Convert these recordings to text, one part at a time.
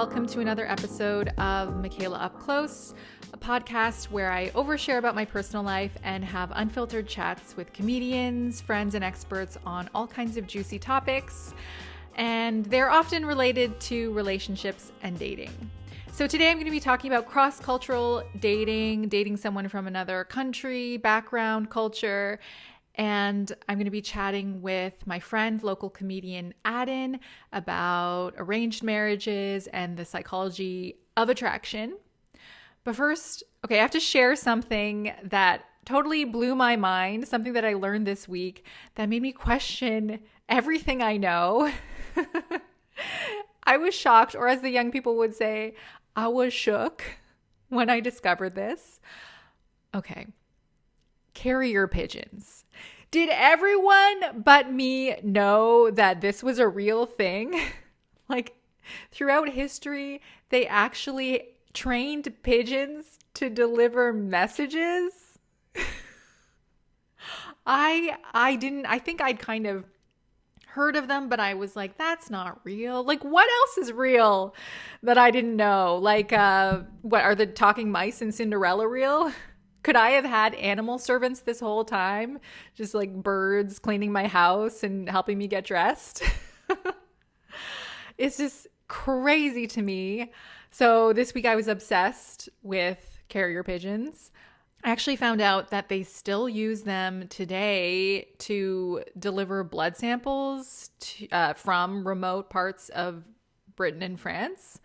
welcome to another episode of Michaela Up Close, a podcast where I overshare about my personal life and have unfiltered chats with comedians, friends, and experts on all kinds of juicy topics. And they're often related to relationships and dating. So today I'm going to be talking about cross-cultural dating someone from another country, background, culture. And I'm going to be chatting with my friend, local comedian Aden, about arranged marriages and the psychology of attraction. But first, I have to share something that totally blew my mind, something that I learned this week that made me question everything I know. I was shocked, or as the young people would say, I was shook when I discovered this. Okay. Carrier pigeons. Did everyone but me know that this was a real thing? Like, throughout history, they actually trained pigeons to deliver messages? I think I'd kind of heard of them, but I was like, that's not real. Like, what else is real that I didn't know? Like, what are the talking mice in Cinderella real? Could I have had animal servants this whole time? Just like birds cleaning my house and helping me get dressed? It's just crazy to me. So this week I was obsessed with carrier pigeons. I actually found out that they still use them today to deliver blood samples from remote parts of Britain and France.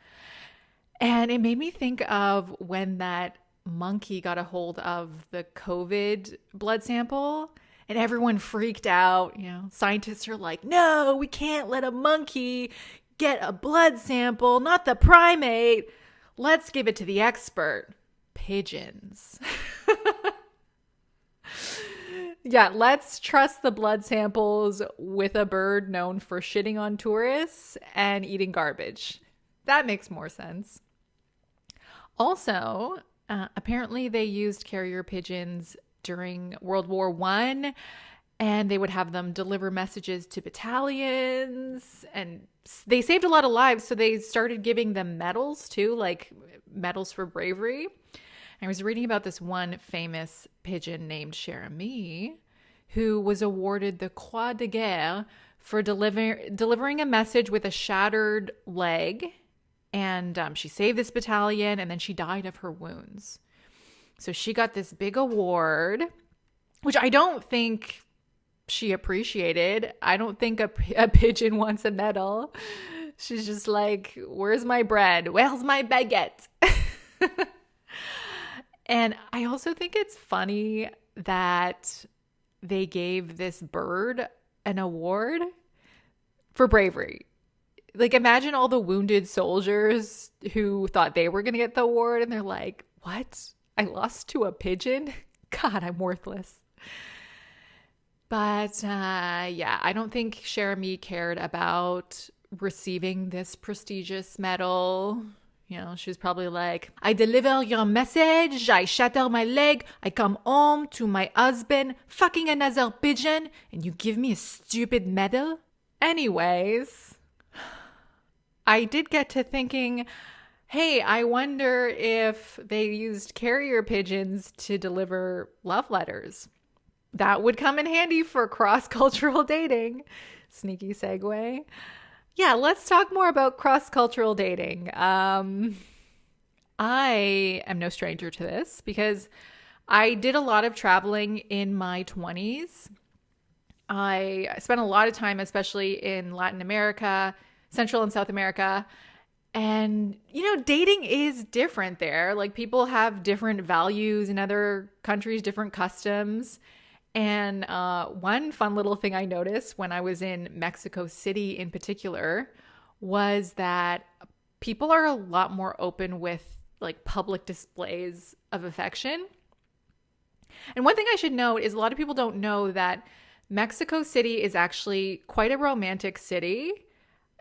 And it made me think of when that monkey got a hold of the COVID blood sample and everyone freaked out. You know, scientists are like, no, we can't let a monkey get a blood sample, not the primate. Let's give it to the expert. Pigeons. Yeah, let's trust the blood samples with a bird known for shitting on tourists and eating garbage. That makes more sense. Also, apparently they used carrier pigeons during World War I, and they would have them deliver messages to battalions, and they saved a lot of lives, so they started giving them medals too, like medals for bravery. I was reading about this one famous pigeon named Jeremy, who was awarded the Croix de Guerre for delivering a message with a shattered leg. And she saved this battalion, and then she died of her wounds. So she got this big award, which I don't think she appreciated. I don't think a pigeon wants a medal. She's just like, where's my bread? Where's my baguette? And I also think it's funny that they gave this bird an award for bravery. Like, imagine all the wounded soldiers who thought they were going to get the award, and they're like, what? I lost to a pigeon? God, I'm worthless. But yeah, I don't think Jeremy cared about receiving this prestigious medal. You know, she was probably like, I deliver your message, I shatter my leg, I come home to my husband fucking another pigeon, and you give me a stupid medal? Anyways, I did get to thinking, hey, I wonder if they used carrier pigeons to deliver love letters. That would come in handy for cross-cultural dating. Sneaky segue. Yeah, let's talk more about cross-cultural dating. I am no stranger to this because I did a lot of traveling in my 20s. I spent a lot of time, especially in Latin America, Central and South America. And, you know, dating is different there. Like, people have different values in other countries, different customs. And one fun little thing I noticed when I was in Mexico City in particular was that people are a lot more open with like public displays of affection. And one thing I should note is a lot of people don't know that Mexico City is actually quite a romantic city.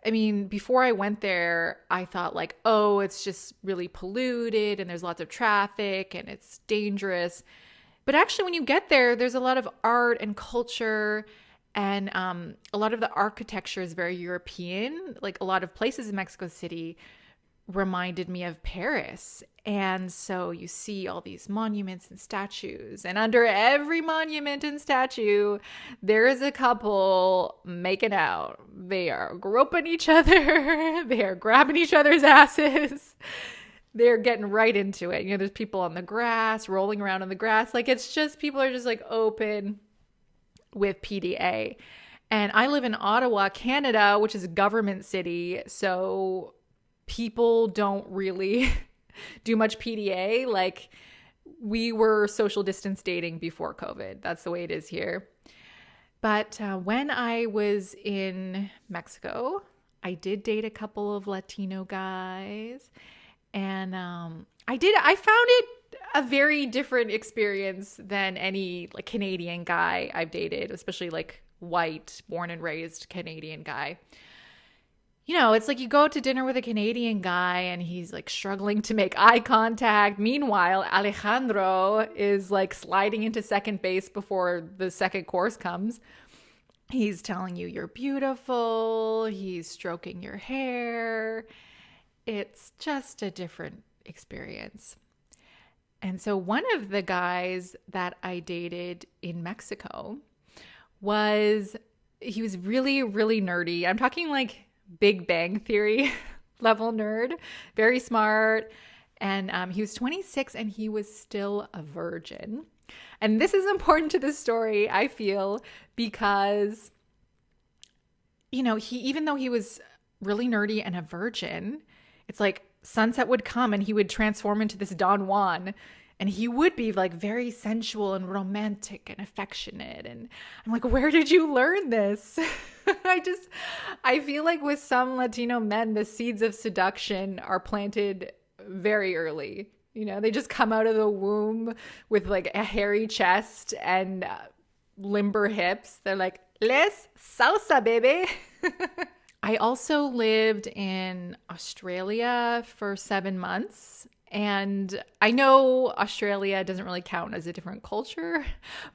I mean, before I went there, I thought like, oh, it's just really polluted and there's lots of traffic and it's dangerous. But actually, when you get there, there's a lot of art and culture, and a lot of the architecture is very European. Like, a lot of places in Mexico City reminded me of Paris. And so you see all these monuments and statues, and under every monument and statue, there is a couple making out. They are groping each other. They are grabbing each other's asses. They're getting right into it. You know, there's people on the grass, rolling around on the grass. Like, it's just, people are just like open with PDA. And I live in Ottawa, Canada, which is a government city. So people don't really do much PDA. Like, we were social distance dating before COVID. That's the way it is here. But when I was in Mexico, I did date a couple of Latino guys. And I found it a very different experience than any like Canadian guy I've dated, especially like white, born and raised Canadian guy. You know, it's like you go out to dinner with a Canadian guy and he's like struggling to make eye contact. Meanwhile, Alejandro is like sliding into second base before the second course comes. He's telling you you're beautiful. He's stroking your hair. It's just a different experience. And so one of the guys that I dated in Mexico he was really, really nerdy. I'm talking like Big Bang Theory level nerd, very smart. And he was 26 and he was still a virgin. And this is important to the story, I feel, because, you know, even though he was really nerdy and a virgin, it's like sunset would come and he would transform into this Don Juan. And he would be like very sensual and romantic and affectionate. And I'm like, where did you learn this? I feel like with some Latino men, the seeds of seduction are planted very early. You know, they just come out of the womb with like a hairy chest and limber hips. They're like, les salsa, baby. I also lived in Australia for 7 months. And I know Australia doesn't really count as a different culture,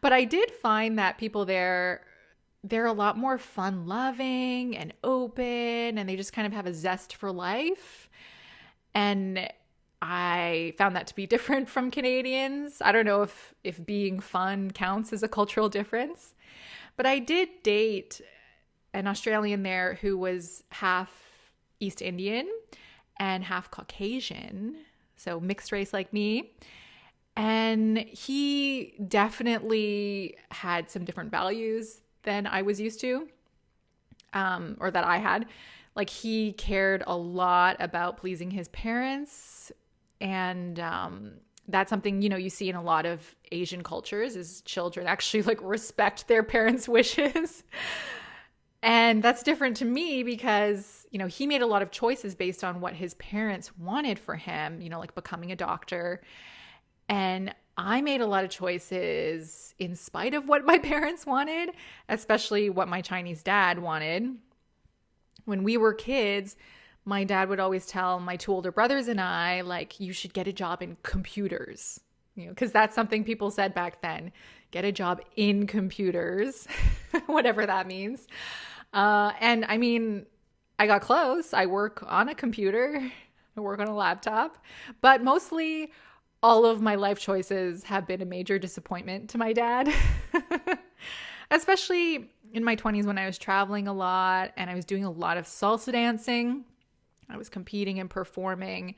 but I did find that people there, they're a lot more fun-loving and open, and they just kind of have a zest for life. And I found that to be different from Canadians. I don't know if being fun counts as a cultural difference, but I did date an Australian there who was half East Indian and half Caucasian. So mixed race like me. And he definitely had some different values than I was used to, or that I had. Like, he cared a lot about pleasing his parents. And that's something, you know, you see in a lot of Asian cultures, is children actually like respect their parents' wishes. And that's different to me because, you know, he made a lot of choices based on what his parents wanted for him, you know, like becoming a doctor. And I made a lot of choices in spite of what my parents wanted, especially what my Chinese dad wanted. When we were kids, my dad would always tell my two older brothers and I, like, you should get a job in computers, you know, because that's something people said back then. Get a job in computers, whatever that means. And I mean, I got close. I work on a computer. I work on a laptop. But mostly all of my life choices have been a major disappointment to my dad. Especially in my 20s when I was traveling a lot and I was doing a lot of salsa dancing. I was competing and performing.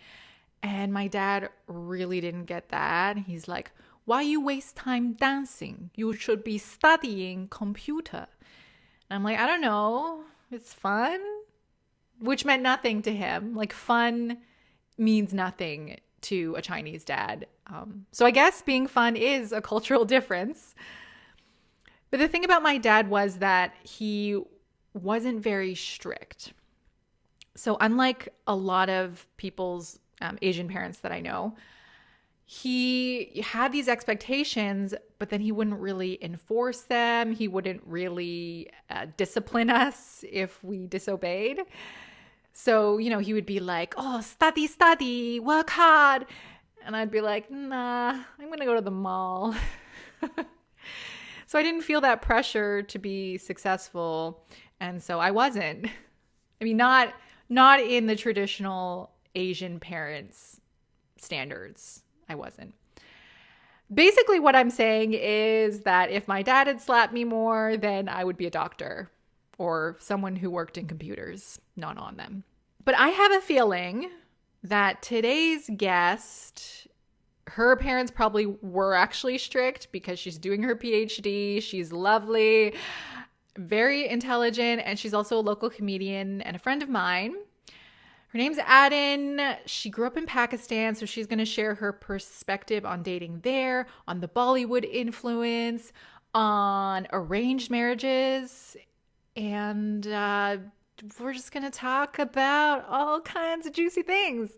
And my dad really didn't get that. He's like, why you waste time dancing? You should be studying computer. And I'm like, I don't know. It's fun. Which meant nothing to him. Like, fun means nothing to a Chinese dad. So I guess being fun is a cultural difference. But the thing about my dad was that he wasn't very strict. So unlike a lot of people's Asian parents that I know, he had these expectations, but then he wouldn't really enforce them. He wouldn't really discipline us if we disobeyed. So, you know, he would be like, oh, study, work hard. And I'd be like, nah, I'm going to go to the mall. So I didn't feel that pressure to be successful. And so I wasn't. I mean, not in the traditional Asian parents' standards. I wasn't. Basically, what I'm saying is that if my dad had slapped me more, then I would be a doctor or someone who worked in computers, not on them. But I have a feeling that today's guest, her parents probably were actually strict because she's doing her PhD. She's lovely, very intelligent, and she's also a local comedian and a friend of mine. Her name's Aden. She grew up in Pakistan, so she's going to share her perspective on dating there, on the Bollywood influence, on arranged marriages, and we're just going to talk about all kinds of juicy things.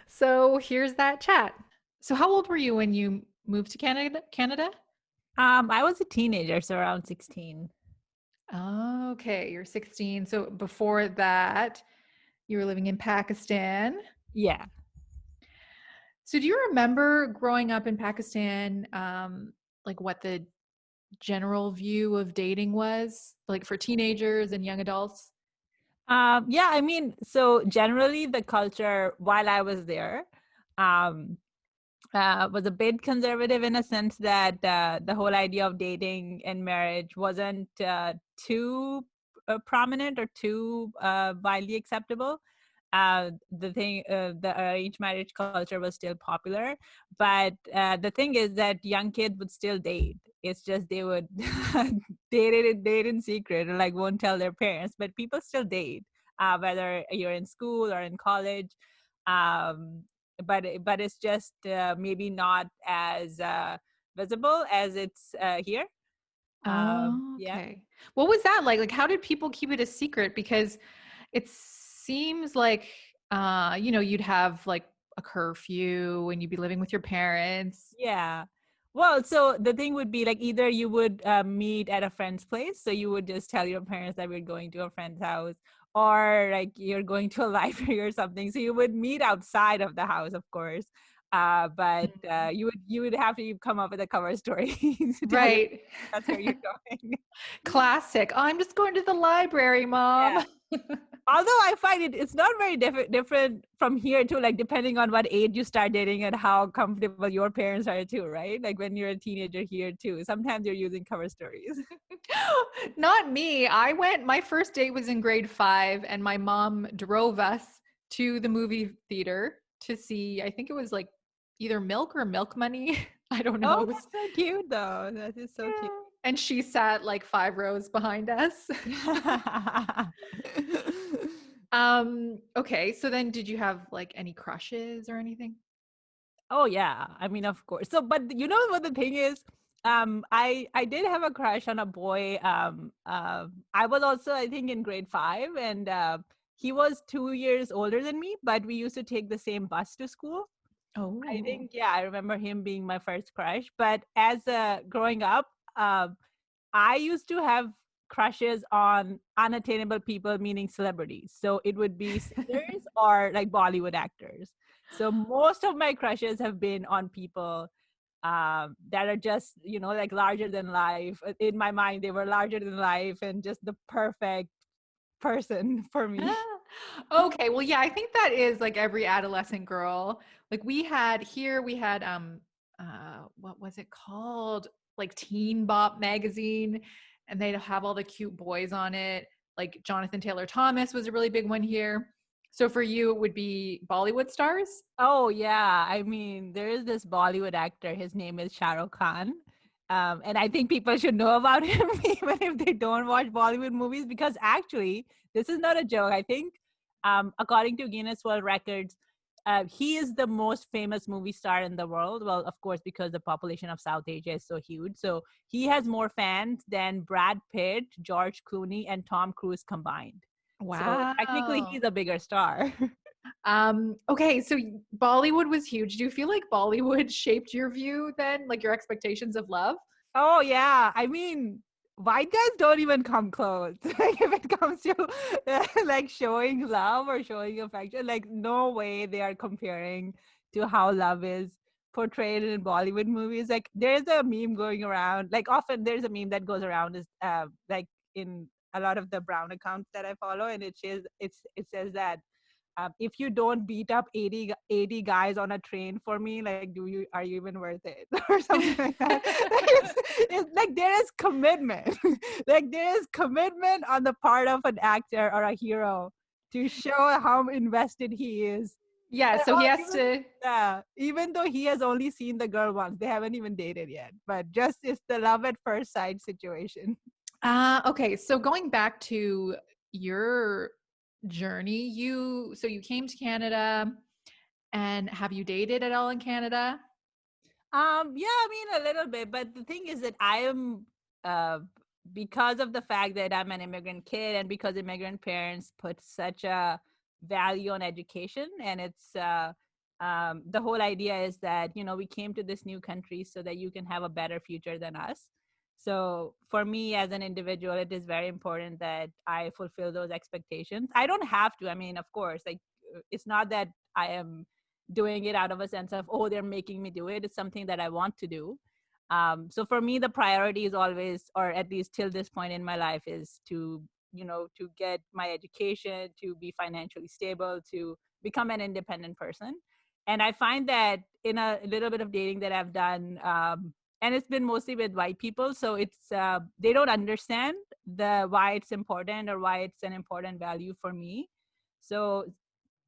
So here's that chat. So how old were you when you moved to Canada? I was a teenager, so around 16. Okay, you're 16. So before that, you were living in Pakistan. Yeah. So do you remember growing up in Pakistan, like what the general view of dating was, like for teenagers and young adults? Yeah, I mean, so generally the culture while I was there, um, was a bit conservative in a sense that the whole idea of dating and marriage wasn't too prominent or too widely acceptable. The arranged marriage culture was still popular, but the thing is that young kids would still date. It's just they would date in secret or like won't tell their parents, but people still date, whether you're in school or in college. Um, but it's just maybe not as visible as it's here. Yeah. Okay. What was that like? Like, how did people keep it a secret? Because it seems like, you'd have like a curfew and you'd be living with your parents. Yeah. Well, so the thing would be like either you would meet at a friend's place, so you would just tell your parents that we're going to a friend's house, or like you're going to a library or something. So you would meet outside of the house, of course. But you would have to come up with a cover story to tell your Right. that's where you're going. Classic. Oh, I'm just going to the library, Yeah. mom. Although I find it's not very different from here too, like depending on what age you start dating and how comfortable your parents are too, right? Like when you're a teenager here too, sometimes you're using cover stories. Not me. My first date was in grade 5, and my mom drove us to the movie theater to see, I think it was like either Milk or Milk Money. I don't know. Oh, It was, that's so cute though. That is so cute. yeah. And she sat like 5 rows behind us. Okay. So then did you have like any crushes or anything? Oh yeah, I mean of course. So, but you know what the thing is? I did have a crush on a boy. I was also I think in grade 5, and he was 2 years older than me, but we used to take the same bus to school. I Oh. think yeah, I remember him being my first crush. But as growing up, I used to have crushes on unattainable people, meaning celebrities. So it would be singers or like Bollywood actors. So most of my crushes have been on people that are just, like larger than life. In my mind, they were larger than life and just the perfect person for me. Okay, well, yeah, I think that is like every adolescent girl. Like we had what was it called? Like Teen Bop magazine, and they'd have all the cute boys on it. Like Jonathan Taylor Thomas was a really big one here. So for you, it would be Bollywood stars? Oh yeah, I mean, there is this Bollywood actor. His name is Shah Rukh Khan, and I think people should know about him even if they don't watch Bollywood movies. Because actually, this is not a joke. I think, according to Guinness World Records, he is the most famous movie star in the world. Well, of course, because the population of South Asia is so huge. So he has more fans than Brad Pitt, George Clooney, and Tom Cruise combined. So technically, Wow. he's a bigger star. Okay, so Bollywood was huge. Do you feel like Bollywood shaped your view then, like your expectations of love? Oh yeah, I mean, white guys don't even come close. Like if it comes to like showing love or showing affection, like no way they are comparing to how love is portrayed in Bollywood movies. Like there's a meme going around. Like often there's a meme that goes around is like in a lot of the brown accounts that I follow, and it says that if you don't beat up 80 guys on a train for me, like, are you even worth it? Or something like that. It's like there is commitment. Like there is commitment on the part of an actor or a hero to show how invested he is. Yeah, so he Or has even, to. yeah, even though he has only seen the girl once, they haven't even dated yet. But just it's the love at first sight situation. Okay, so going back to your journey, you came to Canada, and have you dated at all in Canada? Yeah, I mean a little bit, but the thing is that I am uh because of the fact that I'm an immigrant kid and because immigrant parents put such a value on education, and it's the whole idea is that, you know, we came to this new country so that you can have a better future than us. So for me as an individual, it is very important that I fulfill those expectations. I don't have to. I mean, of course, like it's not that I am doing it out of a sense of, oh, they're making me do it. It's something that I want to do. So for me, the priority is always, or at least till this point in my life, is to, you know, to get my education, to be financially stable, to become an independent person. And I find that in a little bit of dating that I've done, and it's been mostly with white people, so it's they don't understand the why it's important or why it's an important value for me. So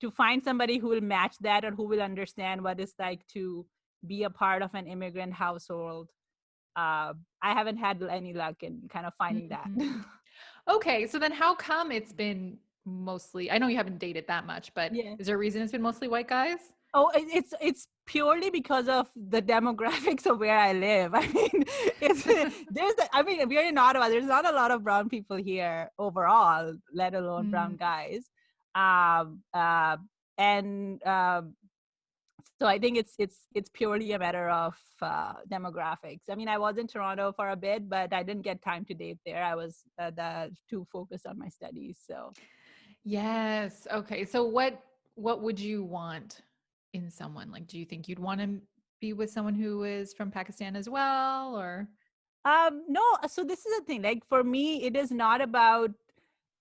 to find somebody who will match that or who will understand what it's like to be a part of an immigrant household, I haven't had any luck in kind of finding that. Mhm. Okay, so then how come it's been mostly, I know you haven't dated that much, but Yeah. is there a reason it's been mostly white guys? Oh, it's purely because of the demographics of where I live. I mean, I mean, we're in Ottawa. There's not a lot of brown people here overall, let alone brown Mm, guys. Um, uh, and So I think it's purely a matter of demographics. I mean, I was in Toronto for a bit, but I didn't get time to date there. I was too focused on my studies. So yes. Okay. So what would you want in someone? Like, do you think you'd want to be with someone who is from Pakistan as well, or? no. So this is the thing. Like for me, it is not about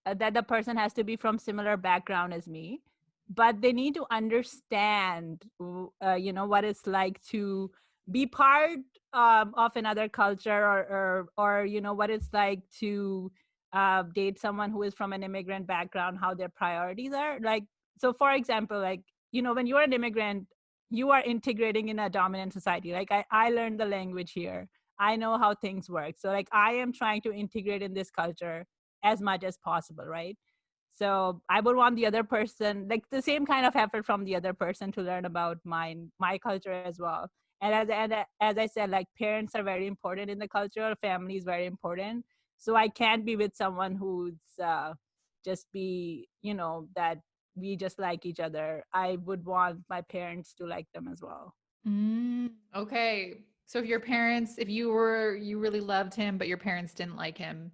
that the person has to be from similar background as me, but they need to understand you know, what it's like to be part of another culture, or you know, what it's like to date someone who is from an immigrant background, how their priorities are. Like, so for example, like, you know, when you're an immigrant, you are integrating in a dominant society. Like I learned the language here, I know how things work, so like I am trying to integrate in this culture as much as possible, right? So I would want the other person, like the same kind of effort from the other person to learn about my culture as well. And as I said, like parents are very important in the culture, family is very important. So I can't be with someone who's just be, you know, that we just like each other. I would want my parents to like them as well. Okay. So if you really loved him, but your parents didn't like him,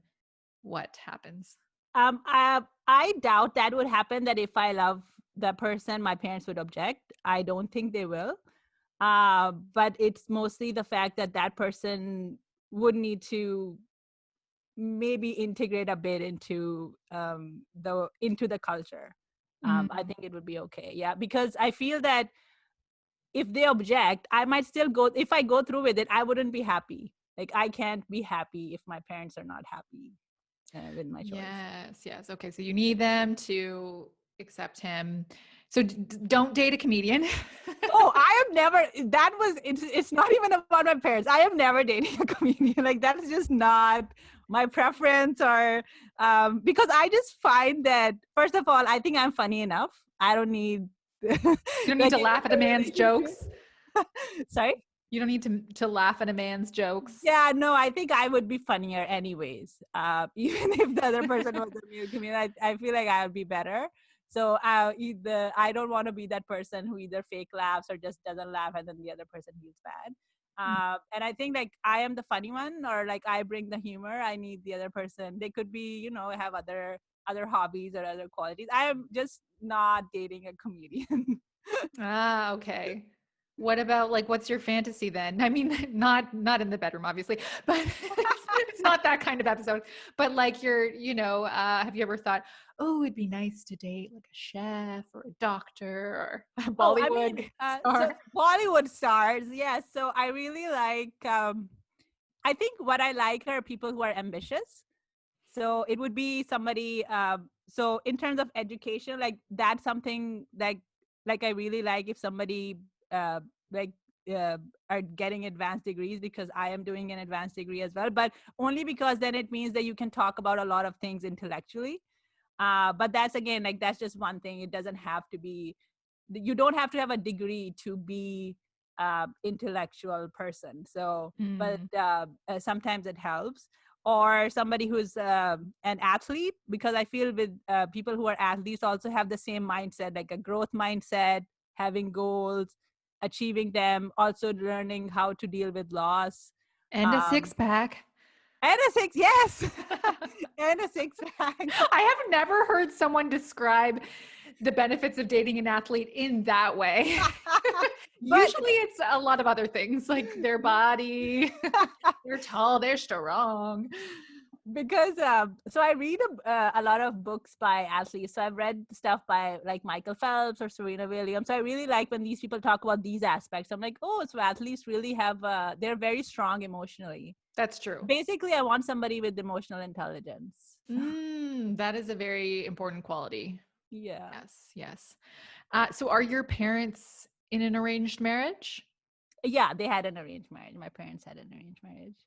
what happens? I doubt that would happen. That if I love the person, my parents would object. I don't think they will. But it's mostly the fact that that person would need to maybe integrate a bit into the culture. I Mm, think it would be okay. Yeah, because I feel that if they object, I might still go. If I go through with it, I wouldn't be happy. Like I can't be happy if my parents are not happy with my choice. yes, yes. Okay, so you need them to accept him. So don't date a comedian. Oh, I have never. That was. It's not even about my parents. I have never dated a comedian. Like that's just not my preference, or because I just find that first of all, I think I'm funny enough. I don't need You don't need like to laugh at a man's jokes. sorry. You don't need to laugh at a man's jokes. Yeah, no, I think I would be funnier anyways. Even if the other person was a mute comedian, I feel like I would be better. So either I don't want to be that person who either fake laughs or just doesn't laugh, and then the other person feels bad. And I think like I am the funny one, or like I bring the humor. I need the other person. They could be, you know, have other hobbies or other qualities. I am just not dating a comedian. Ah, okay. What about like what's your fantasy then? I mean, not in the bedroom, obviously, but it's not that kind of episode. But like have you ever thought, oh, it'd be nice to date like a chef or a doctor or a Oh, I mean, Bollywood so star? Bollywood stars, yes. So I really like. I think what I like are people who are ambitious. So it would be somebody. So in terms of education, like that's something like I really like if somebody uh, like uh, are getting advanced degrees, because I am doing an advanced degree as well. But only because then it means that you can talk about a lot of things intellectually. But that's again, like that's just one thing. It doesn't have to be. You don't have to have a degree to be intellectual person. So but Mm. sometimes it helps, or somebody who's an athlete, because I feel with people who are athletes also have the same mindset, like a growth mindset, having goals, achieving them, also learning how to deal with loss, And a six um, pack. and a six, yes. And a six pack. I have never heard someone describe the benefits of dating an athlete in that way. But Usually it's a lot of other things like their body, they're tall, they're strong. because so I read a lot of books by athletes. So I've read stuff by like Michael Phelps or Serena Williams. So I really like when these people talk about these aspects. I'm like, oh, so athletes really have they're very strong emotionally. That's true. Basically, I want somebody with emotional intelligence. That is a very important quality. Yeah. Yes, yes. So are your parents in an arranged marriage? Yeah, they had an arranged marriage. My parents had an arranged marriage.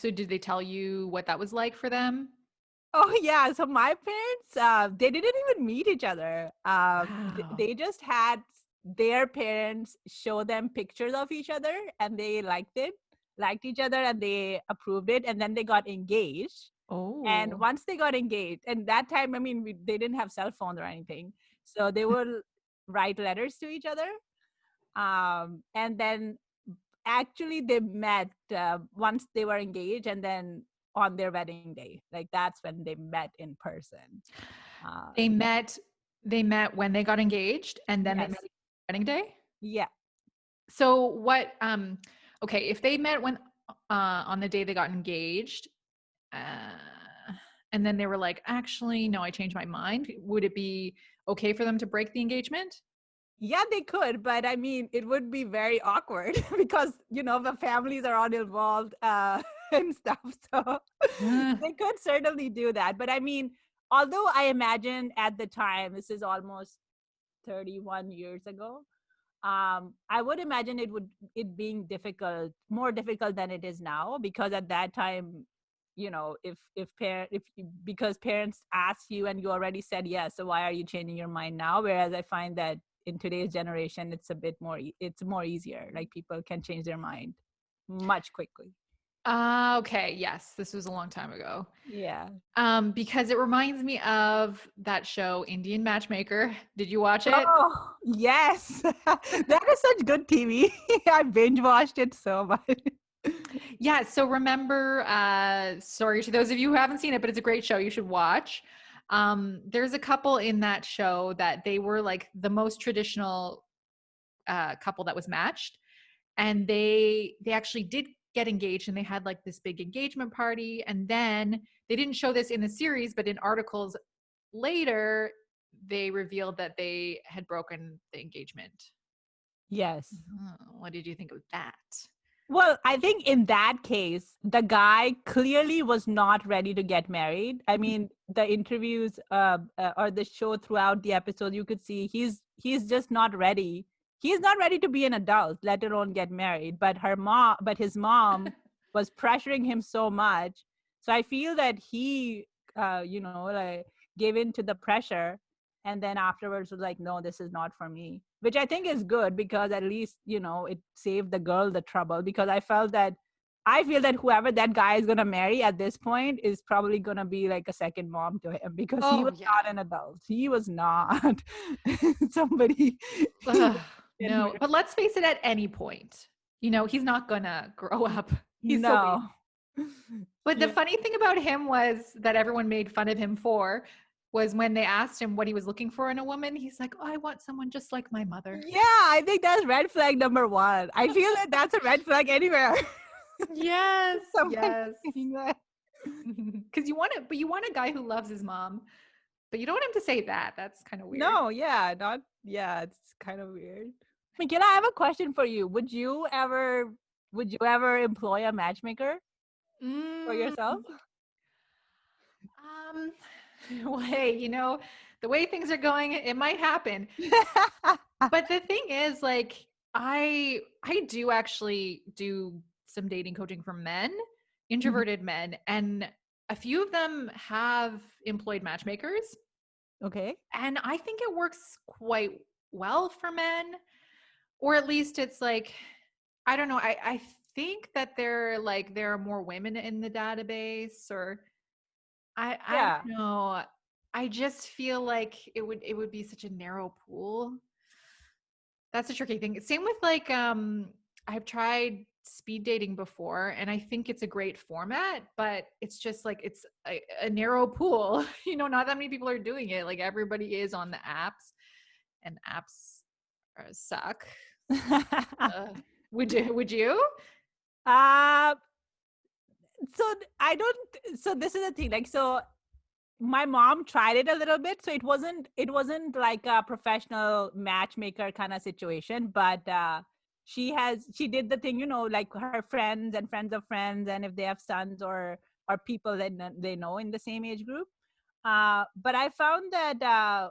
So did they tell you what that was like for them? Oh yeah, so my parents they didn't even meet each other. Wow. They just had their parents show them pictures of each other, and they liked each other, and they approved it, and then they got engaged. And Oh. once they got engaged, and that time, I mean, they didn't have cell phones or anything, so they would write letters to each other. And then actually they met once they were engaged, and then on their wedding day, like that's when they met in person. They uh met they met when they got engaged and then they met yes. on wedding day? Yeah. So what okay, if they met when on the day they got engaged, uh and then they were like, "Actually, no, I changed my mind." Would it be okay for them to break the engagement? Yeah, they could, but I mean it would be very awkward because the families are all involved and stuff. So Uh, they could certainly do that, but I mean, although I imagine at the time, this is almost 31 years ago, I would imagine it being difficult, more difficult than it is now, because at that time, because parents ask you and you already said yes, so why are you changing your mind now? Whereas I find that in today's generation, it's a bit more it's more easier, like people can change their mind much quickly. okay, yes, this was a long time ago. Yeah. Because it reminds me of that show Indian Matchmaker. Did you watch it? Oh yes. That is such good TV. I binge watched it so much. Yeah, so remember, sorry to those of you who haven't seen it, but it's a great show. You should watch. There's a couple in that show that they were like the most traditional couple that was matched, and they actually did get engaged, and they had like this big engagement party, and then they didn't show this in the series, but in articles later, they revealed that they had broken the engagement. Yes. What did you think of that? Well, I think in that case, the guy clearly was not ready to get married. I mean, the interviews or the show throughout the episode, you could see he's just not ready. He's not ready to be an adult, let alone get married. But his mom was pressuring him so much. So I feel that he, like gave in to the pressure, and then afterwards was like, no, this is not for me, which I think is good, because at least it saved the girl the trouble, because I feel that whoever that guy is going to marry at this point is probably going to be like a second mom to him, because he Oh was yeah. not an adult. He was not somebody Ugh, get no, married. but let's face it, at any point, he's not gonna grow up. He's so big. No. But the Yeah. funny thing about him was that everyone made fun of him for. was when they asked him what he was looking for in a woman. He's like, "Oh, I want someone just like my mother." Yeah, I think that's red flag number one. I feel that that's a red flag anywhere. Yes, Someone yes. saying that. Because you want a guy who loves his mom, but you don't want him to say that. That's kind of weird. No, yeah, not yeah, it's kind of weird. Michaela, I have a question for you. Would you ever employ a matchmaker for Mm, yourself? um, well, hey, the way things are going, it might happen. But the thing is, like, I do actually do some dating coaching for men, Mhm. introverted men, and a few of them have employed matchmakers, Okay. and I think it works quite well for men, or at least it's like, I don't know. I think that there are more women in the database, or I Yeah. don't know. I just feel like it would be such a narrow pool. That's a tricky thing. Same with like I've tried speed dating before and I think it's a great format, but it's just like it's a narrow pool. Not that many people are doing it. Like everybody is on the apps and apps suck. Uh, would you? uh so this is the thing, like, so my mom tried it a little bit, so it wasn't like a professional matchmaker kind of situation, but she did the thing, like her friends and friends of friends, and if they have sons or people that they know in the same age group. But I found that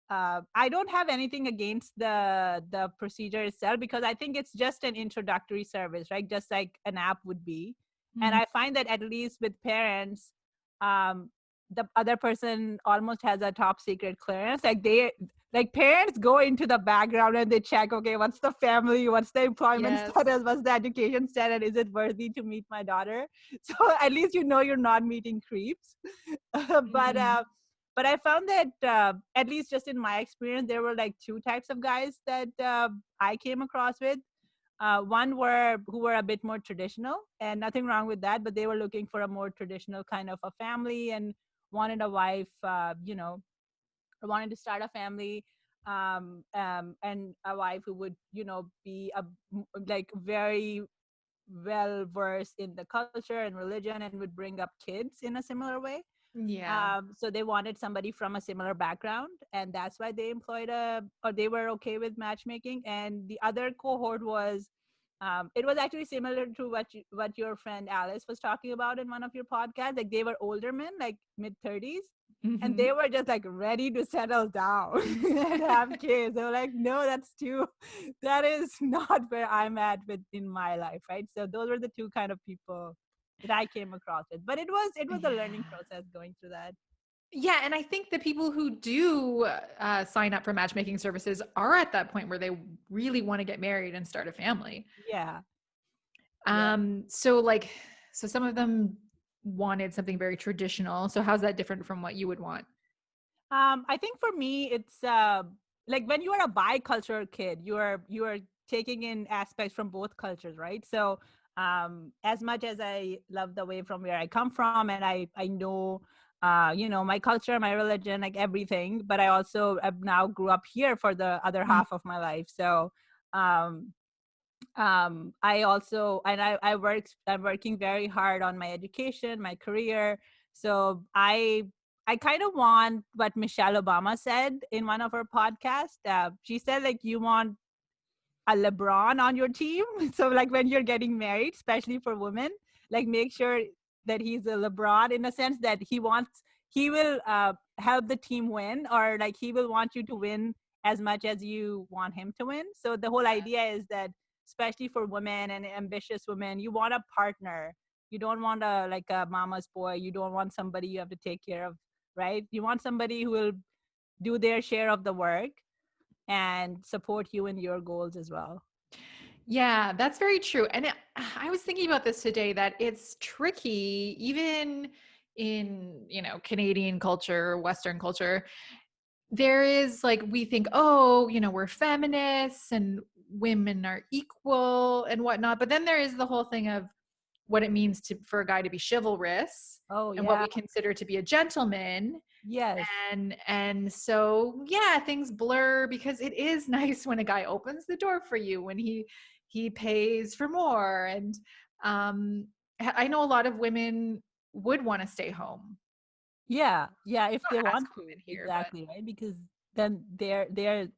I don't have anything against the procedure itself, because I think it's just an introductory service, right? Just like an app would be. And Mhm. I find that at least with parents, um, the other person almost has a top secret clearance. Like parents go into the background and they check, okay, what's the family, what's the employment Yes. status, what's the education status, is it worthy to meet my daughter? So at least you're not meeting creeps. but Mm. but I found that at least just in my experience, there were like two types of guys that I came across with. One were who were a bit more traditional, and nothing wrong with that, but they were looking for a more traditional kind of a family and wanted a wife, wanted to start a family, and a wife who would, be like very well versed in the culture and religion and would bring up kids in a similar way. Yeah. So they wanted somebody from a similar background, and that's why they or they were okay with matchmaking. And the other cohort was, it was actually similar to what your friend Alice was talking about in one of your podcasts. Like they were older men, like mid-30s, and Hmm. they were just like ready to settle down and have kids. They were like, no, that is not where I'm at with in my life, right? So those were the two kind of people that I came across it. But it was a learning Yeah. process going through that. Yeah, and I think the people who do sign up for matchmaking services are at that point where they really want to get married and start a family. Yeah. Yeah. So some of them wanted something very traditional. So how's that different from what you would want? I think for me, it's like when you are a bicultural kid, you are taking in aspects from both cultures, right? So as much as I love the way from where I come from, and I know my culture, my religion, like everything, but I also have now grew up here for the other Mm. half of my life. So um I also, and I'm working very hard on my education, my career. So I kind of want what Michelle Obama said in one of her podcasts. She said, like, you want a LeBron on your team. So like when you're getting married, especially for women, like make sure that he's a LeBron, in a sense that he will help the team win, or like he will want you to win as much as you want him to win. So the whole idea is that, especially for women and ambitious women, you want a partner. You don't want a mama's boy. You don't want somebody you have to take care of, right? You want somebody who will do their share of the work and support you in your goals as well. Yeah, that's very true. And I was thinking about this today that it's tricky, even in, Canadian culture, Western culture. There is like, we think, oh, we're feminists and women are equal and whatnot. But then there is the whole thing of what it means for a guy to be chivalrous Oh and what yeah, we consider to be a gentleman. Yes. And so yeah, things blur because it is nice when a guy opens the door for you, when he pays for more. And I know a lot of women would want to stay home. Yeah, yeah, if Not they as want to, common here, but exactly, right? Because then they're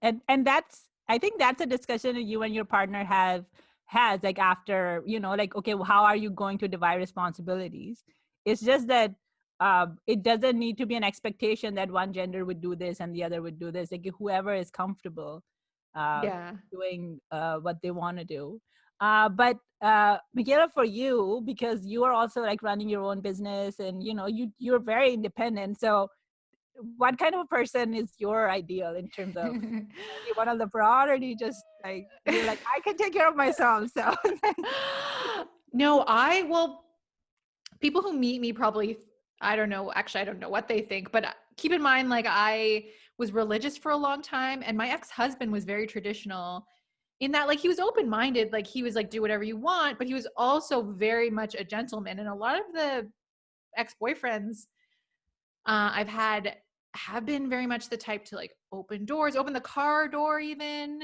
and that's, I think that's a discussion that you and your partner have has like after, like, okay, well, how are you going to divide responsibilities? It's just that it doesn't need to be an expectation that one gender would do this and the other would do this. Like whoever is comfortable uh yeah. doing what they want to do. But Michaela, for you, because you are also like running your own business and you're very independent. So what kind of a person is your ideal in terms of, do you want to live abroad, or do you just like, you're like, I can take care of myself? So No, well, people who meet me probably, I don't know, actually I don't know what they think, but keep in mind, like, I was religious for a long time, and my ex-husband was very traditional in that, like, he was open-minded, like he was like, do whatever you want, but he was also very much a gentleman. And a lot of the ex-boyfriends I've had have been very much the type to like open doors, open the car door even.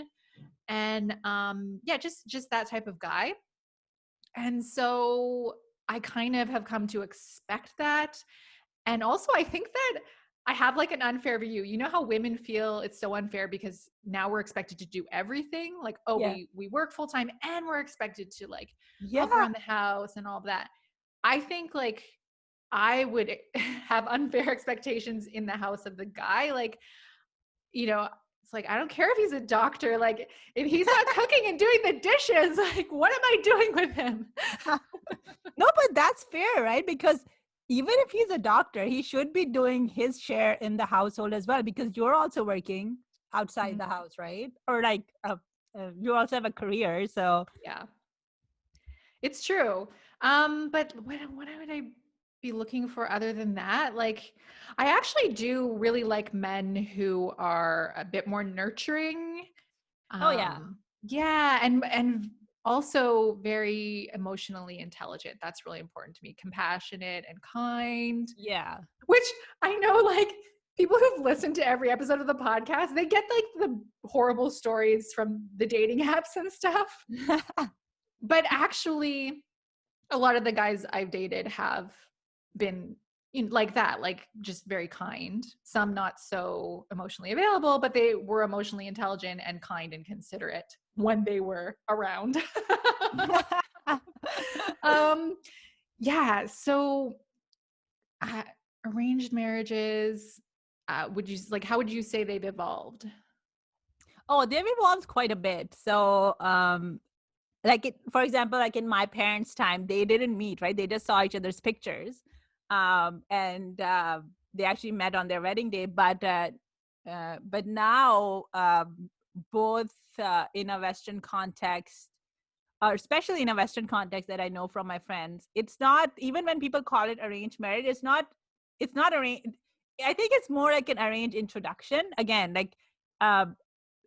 And yeah, just that type of guy. And so I kind of have come to expect that. And also I think that I have like an unfair view. You know how women feel it's so unfair because now we're expected to do everything? Like, oh, yeah, we work full time and we're expected to like help yeah, around the house and all of that. I think like I would have unfair expectations in the house of the guy. Like, it's like, I don't care if he's a doctor. Like, if he's not cooking and doing the dishes, like, what am I doing with him? no, but that's fair, right? Because even if he's a doctor, he should be doing his share in the household as well, because you're also working outside the Mhm. house, right? Or like you also have a career, so Yeah, it's true. But what would I be looking for other than that? Like, I actually do really like men who are a bit more nurturing. oh yeah, Yeah, and also very emotionally intelligent. That's really important to me. Compassionate and kind, yeah. which I know, like, people who've listened to every episode of the podcast, they get like the horrible stories from the dating apps and stuff. But actually, a lot of the guys I've dated have been like that, like just very kind. Some not so emotionally available, but they were emotionally intelligent and kind and considerate when they were around. um, yeah. So, uh, arranged marriages. Would you like? How would you say they've evolved? Oh, they've evolved quite a bit. So like for example, like in my parents' time, they didn't meet, right? They just saw each other's pictures, and they actually met on their wedding day. But now, both in a Western context, or especially in a Western context that I know from my friends, it's not, even when people call it arranged marriage, it's not arranged. I think it's more like an arranged introduction. Again, like uh,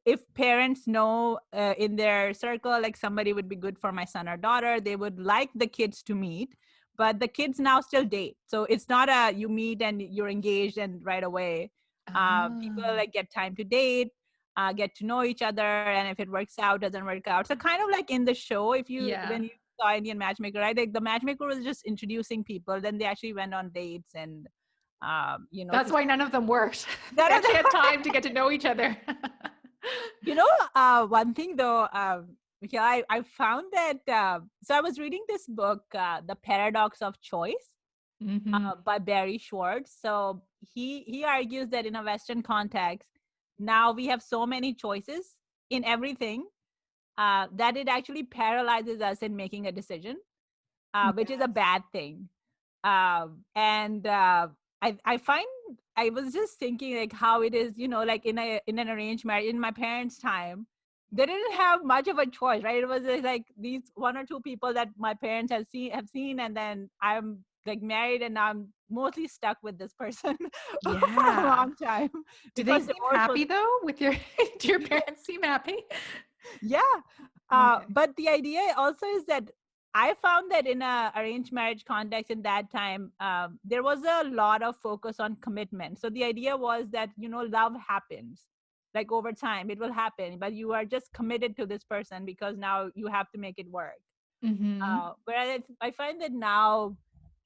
if parents know in their circle, like somebody would be good for my son or daughter, they would like the kids to meet, but the kids now still date. So it's not a you meet and you're engaged and right away. People Oh, like get time to date, get to know each other, and if it works out, doesn't work out. So kind of like in the show, if you yeah. when you saw Indian Matchmaker, right? Like the matchmaker was just introducing people, then they actually went on dates and That's to why none of them worked. They none of actually them. had time to get to know each other. One thing though, Michaela, I found that, so I was reading this book, The Paradox of Choice, Hmm. by Barry Schwartz. So he argues that in a Western context, now we have so many choices in everything, that it actually paralyzes us in making a decision, which is a bad thing. And I find, I was just thinking like how it is, like in an arranged marriage in my parents' time, they didn't have much of a choice, right? It was just like these one or two people that my parents have seen, and then I'm like married, and now I'm mostly stuck with this person for a Yeah. long time Do they because seem divorce was, happy though with your do your parents seem happy? yeah. Okay. But the idea also is that I found that in a arranged marriage context in that time, there was a lot of focus on commitment. So the idea was that, love happens like over time, it will happen, but you are just committed to this person because now you have to make it work. Mm-hmm. Whereas I find that now,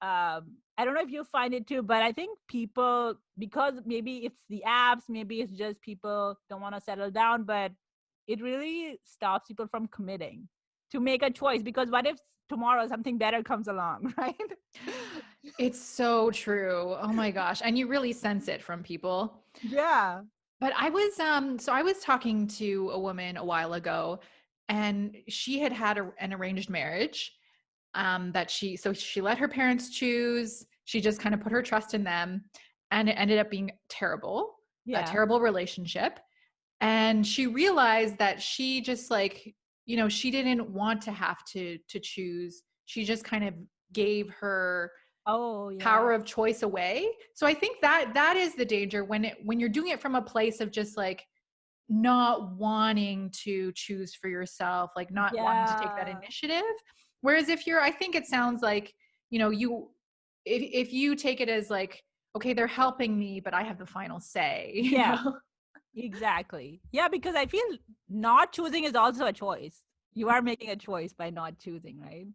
I don't know if you find it too, but I think people, because maybe it's the apps, maybe it's just people don't want to settle down, but it really stops people from committing to make a choice. Because what if tomorrow something better comes along, right? It's so true. Oh my gosh. And you really sense it from people. Yeah. But I was talking to a woman a while ago, and she had had an arranged marriage, that she let her parents choose. She just kind of put her trust in them, and it ended up being terrible, a Yeah. terrible relationship. And she realized that she just like, she didn't want to have to choose. She just kind of gave her Oh, yeah. power of choice away. So I think that is the danger when you're doing it from a place of just like not wanting to choose for yourself, like not wanting to take that Yeah. initiative. Whereas if you're, I think it sounds like, you, if you take it as like, okay, they're helping me, but I have the final say, Yeah. Exactly. Yeah, because I feel not choosing is also a choice. You are making a choice by not choosing, right?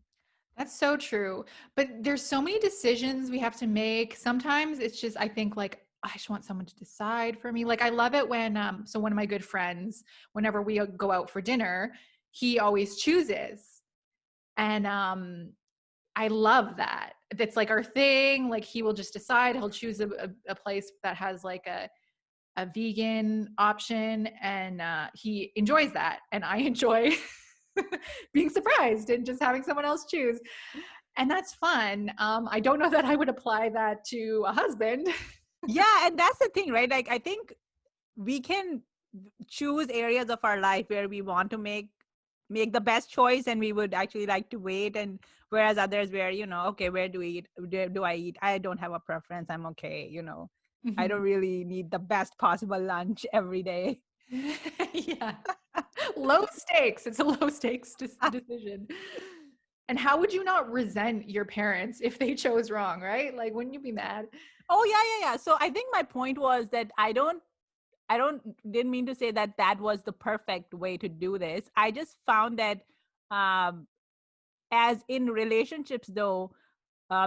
That's so true. But there's so many decisions we have to make. Sometimes it's just, I think like, I just want someone to decide for me. Like I love it when so one of my good friends, whenever we go out for dinner, he always chooses. And I love that. That's like our thing. Like he will just decide, he'll choose a place that has like a vegan option, and he enjoys that. And I enjoy being surprised and just having someone else choose. And that's fun. I don't know that I would apply that to a husband. Yeah, and that's the thing, right? Like I think we can choose areas of our life where we want to make the best choice, and we would actually like to wait. And whereas others where, okay, where do we eat? Where do I eat? I don't have a preference. I'm okay. I don't Mhm. really need the best possible lunch every day. Yeah. Low stakes. It's a low stakes decision. And how would you not resent your parents if they chose wrong, right? Like, wouldn't you be mad? Oh yeah. So I think my point was that I don't didn't mean to say that that was the perfect way to do this. I just found that, um as in relationships though,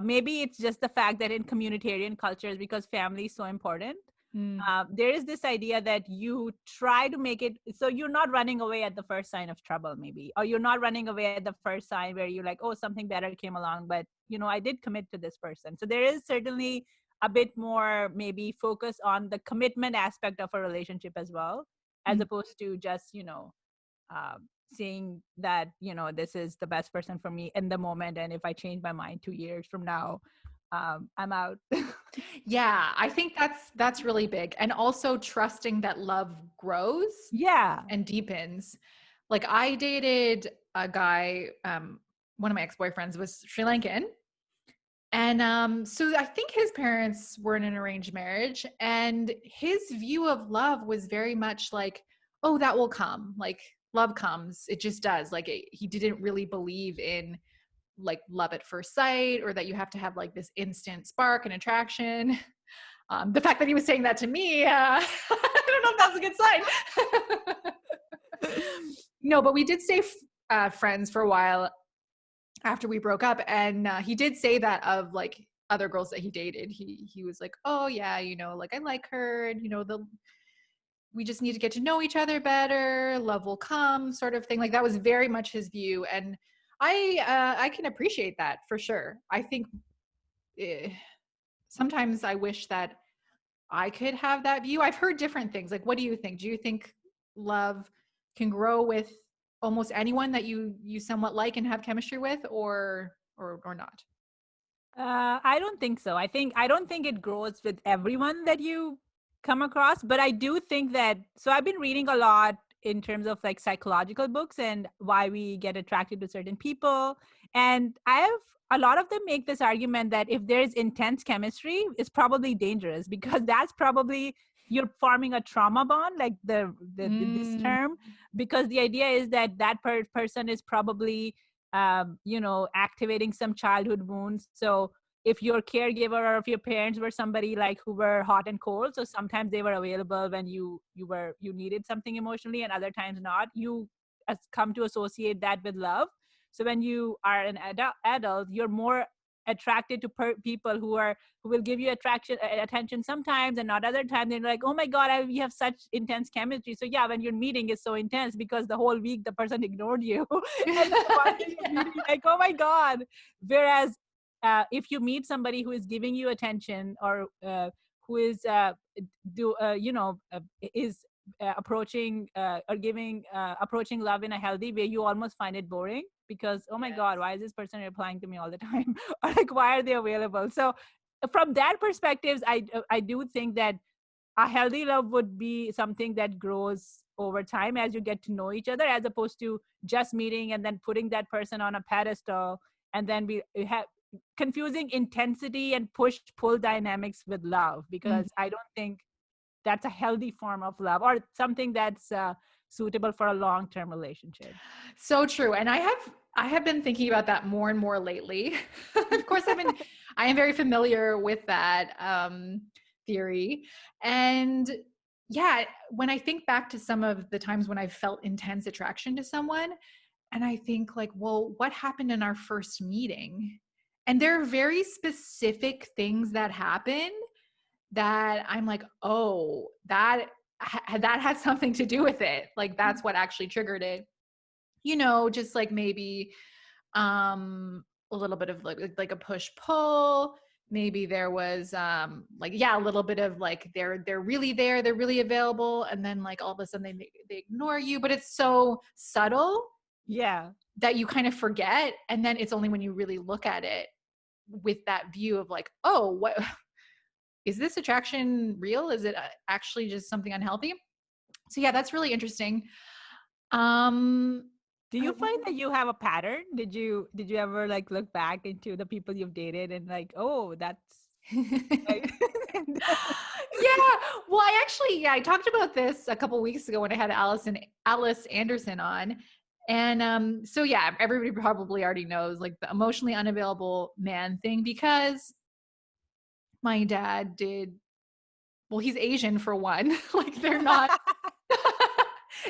maybe it's just the fact that in communitarian cultures, because family is so important, Mm. there is this idea that you try to make it so you're not running away at the first sign of trouble, maybe, or you're not running away at the first sign where you're like, oh, something better came along, but I did commit to this person. So there is certainly a bit more maybe focus on the commitment aspect of a relationship as well, as Mm. opposed to just seeing that this is the best person for me in the moment, and if I change my mind 2 years from now, I'm out. Yeah, I think that's really big. And also trusting that love grows Yeah. and deepens. Like I dated a guy, one of my ex-boyfriends was Sri Lankan. And so I think his parents were in an arranged marriage, and his view of love was very much like, oh, that will come. Like love comes, it just does. Like he didn't really believe in like love at first sight, or that you have to have like this instant spark and attraction. The fact that he was saying that to me, I don't know if that's a good sign. No, but we did stay friends for a while after we broke up, and he did say that of like other girls that he dated. He was like, oh yeah, like I like her, and the we just need to get to know each other better. Love will come, sort of thing. Like that was very much his view, and I can appreciate that for sure. I think eh, sometimes I wish that I could have that view. I've heard different things. Like, what do you think? Do you think love can grow with almost anyone that you somewhat like and have chemistry with, or not? I don't think so. I don't think it grows with everyone that you come across, but I do think that. So I've been reading a lot in terms of like psychological books and why we get attracted to certain people, and I have a lot of them make this argument that if there is intense chemistry, it's probably dangerous because that's probably you're forming a trauma bond, like this Mm. term, because the idea is that person is probably activating some childhood wounds. So if your caregiver or if your parents were somebody like who were hot and cold, so sometimes they were available when you needed something emotionally, and other times not, you come to associate that with love. So when you are an adult, you're more attracted to people who will give you attention sometimes and not other times. They're like, oh my god, we have such intense chemistry. So yeah, when your meeting is so intense because the whole week the person ignored you and then one day you meet, you're like, oh my god. Whereas if you meet somebody who is giving you attention, or who is is approaching or giving approaching love in a healthy way, you almost find it boring because, oh my god, why is this person replying to me all the time? Or like, why are they available? So from that perspective, I do think that a healthy love would be something that grows over time as you get to know each other, as opposed to just meeting and then putting that person on a pedestal, and then we have confusing intensity and push pull dynamics with love, because I don't think that's a healthy form of love or something that's suitable for a long-term relationship. So true. And I have been thinking about that more and more lately. Of course, I am very familiar with that theory. And yeah, when I think back to some of the times when I felt intense attraction to someone, and I think like, well, what happened in our first meeting? And there are very specific things that happen that I'm like, oh, that had something to do with it. Like that's what actually triggered it. Just like maybe a little bit of like a push pull. Maybe there was a little bit of like they're really there, they're really available, and then like all of a sudden they ignore you, but it's so subtle that you kind of forget, and then it's only when you really look at it with that view of like, oh, what is this attraction real? Is it actually just something unhealthy? So yeah, that's really interesting. Do you find that you have a pattern? Did you ever like look back into the people you've dated and like, oh, that's like Yeah. Well, I talked about this a couple weeks ago when I had Alice Anderson on. And so yeah, everybody probably already knows like the emotionally unavailable man thing, because my dad did, well, he's Asian for one. Like they're not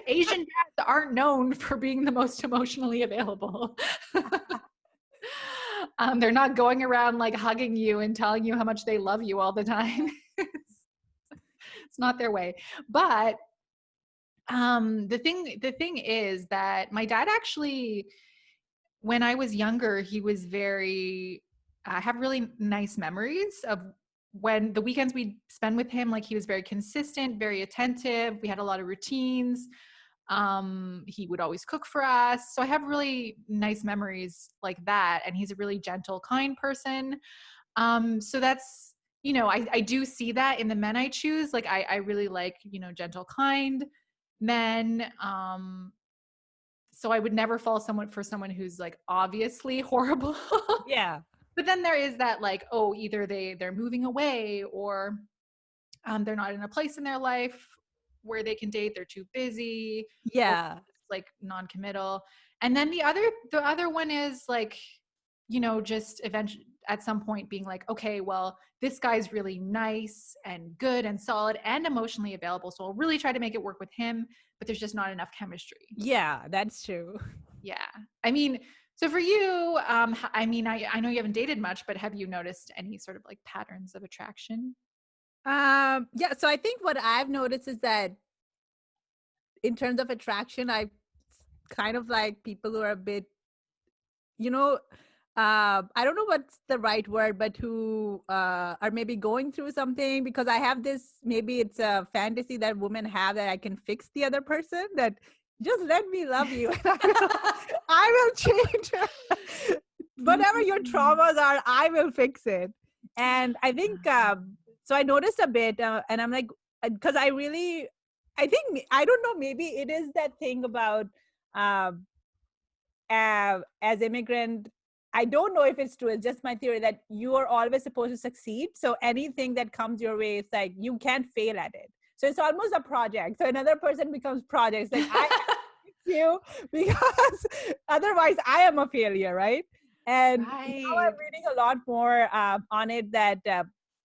Asian dads aren't known for being the most emotionally available. They're not going around like hugging you and telling you how much they love you all the time. It's not their way. But the thing is that my dad actually, when I was younger, he was I have really nice memories of when the weekends we'd spend with him. Like he was very consistent, very attentive. We had a lot of routines. He would always cook for us. So I have really nice memories like that. And he's a really gentle, kind person. So that's, I do see that in the men I choose. Like I really like, gentle, kind men. So I would never fall for someone who's like obviously horrible. Yeah. But then there is that like, oh, either they're moving away, or they're not in a place in their life where they can date. They're too busy. Yeah. It's like non-committal. And then the other one is like, just eventually at some point being like, okay, well, this guy's really nice and good and solid and emotionally available. So I'll really try to make it work with him, but there's just not enough chemistry. Yeah, that's true. Yeah. I mean, so for you, I know you haven't dated much, but have you noticed any sort of like patterns of attraction? Yeah, so I think what I've noticed is that in terms of attraction, I kind of like people who are a bit, I don't know what's the right word, but who are maybe going through something, because I have this, maybe it's a fantasy that women have, that I can fix the other person, that just let me love you. And I will change whatever your traumas are, I will fix it. And I think, so I noticed a bit, and I'm like, because I think, I don't know, maybe it is that thing about, as immigrant, I don't know if it's true, it's just my theory, that you are always supposed to succeed. So anything that comes your way, it's like you can't fail at it. So it's almost a project. So another person becomes projects. Like you because otherwise I am a failure, right? And now Right. I'm reading a lot more on it that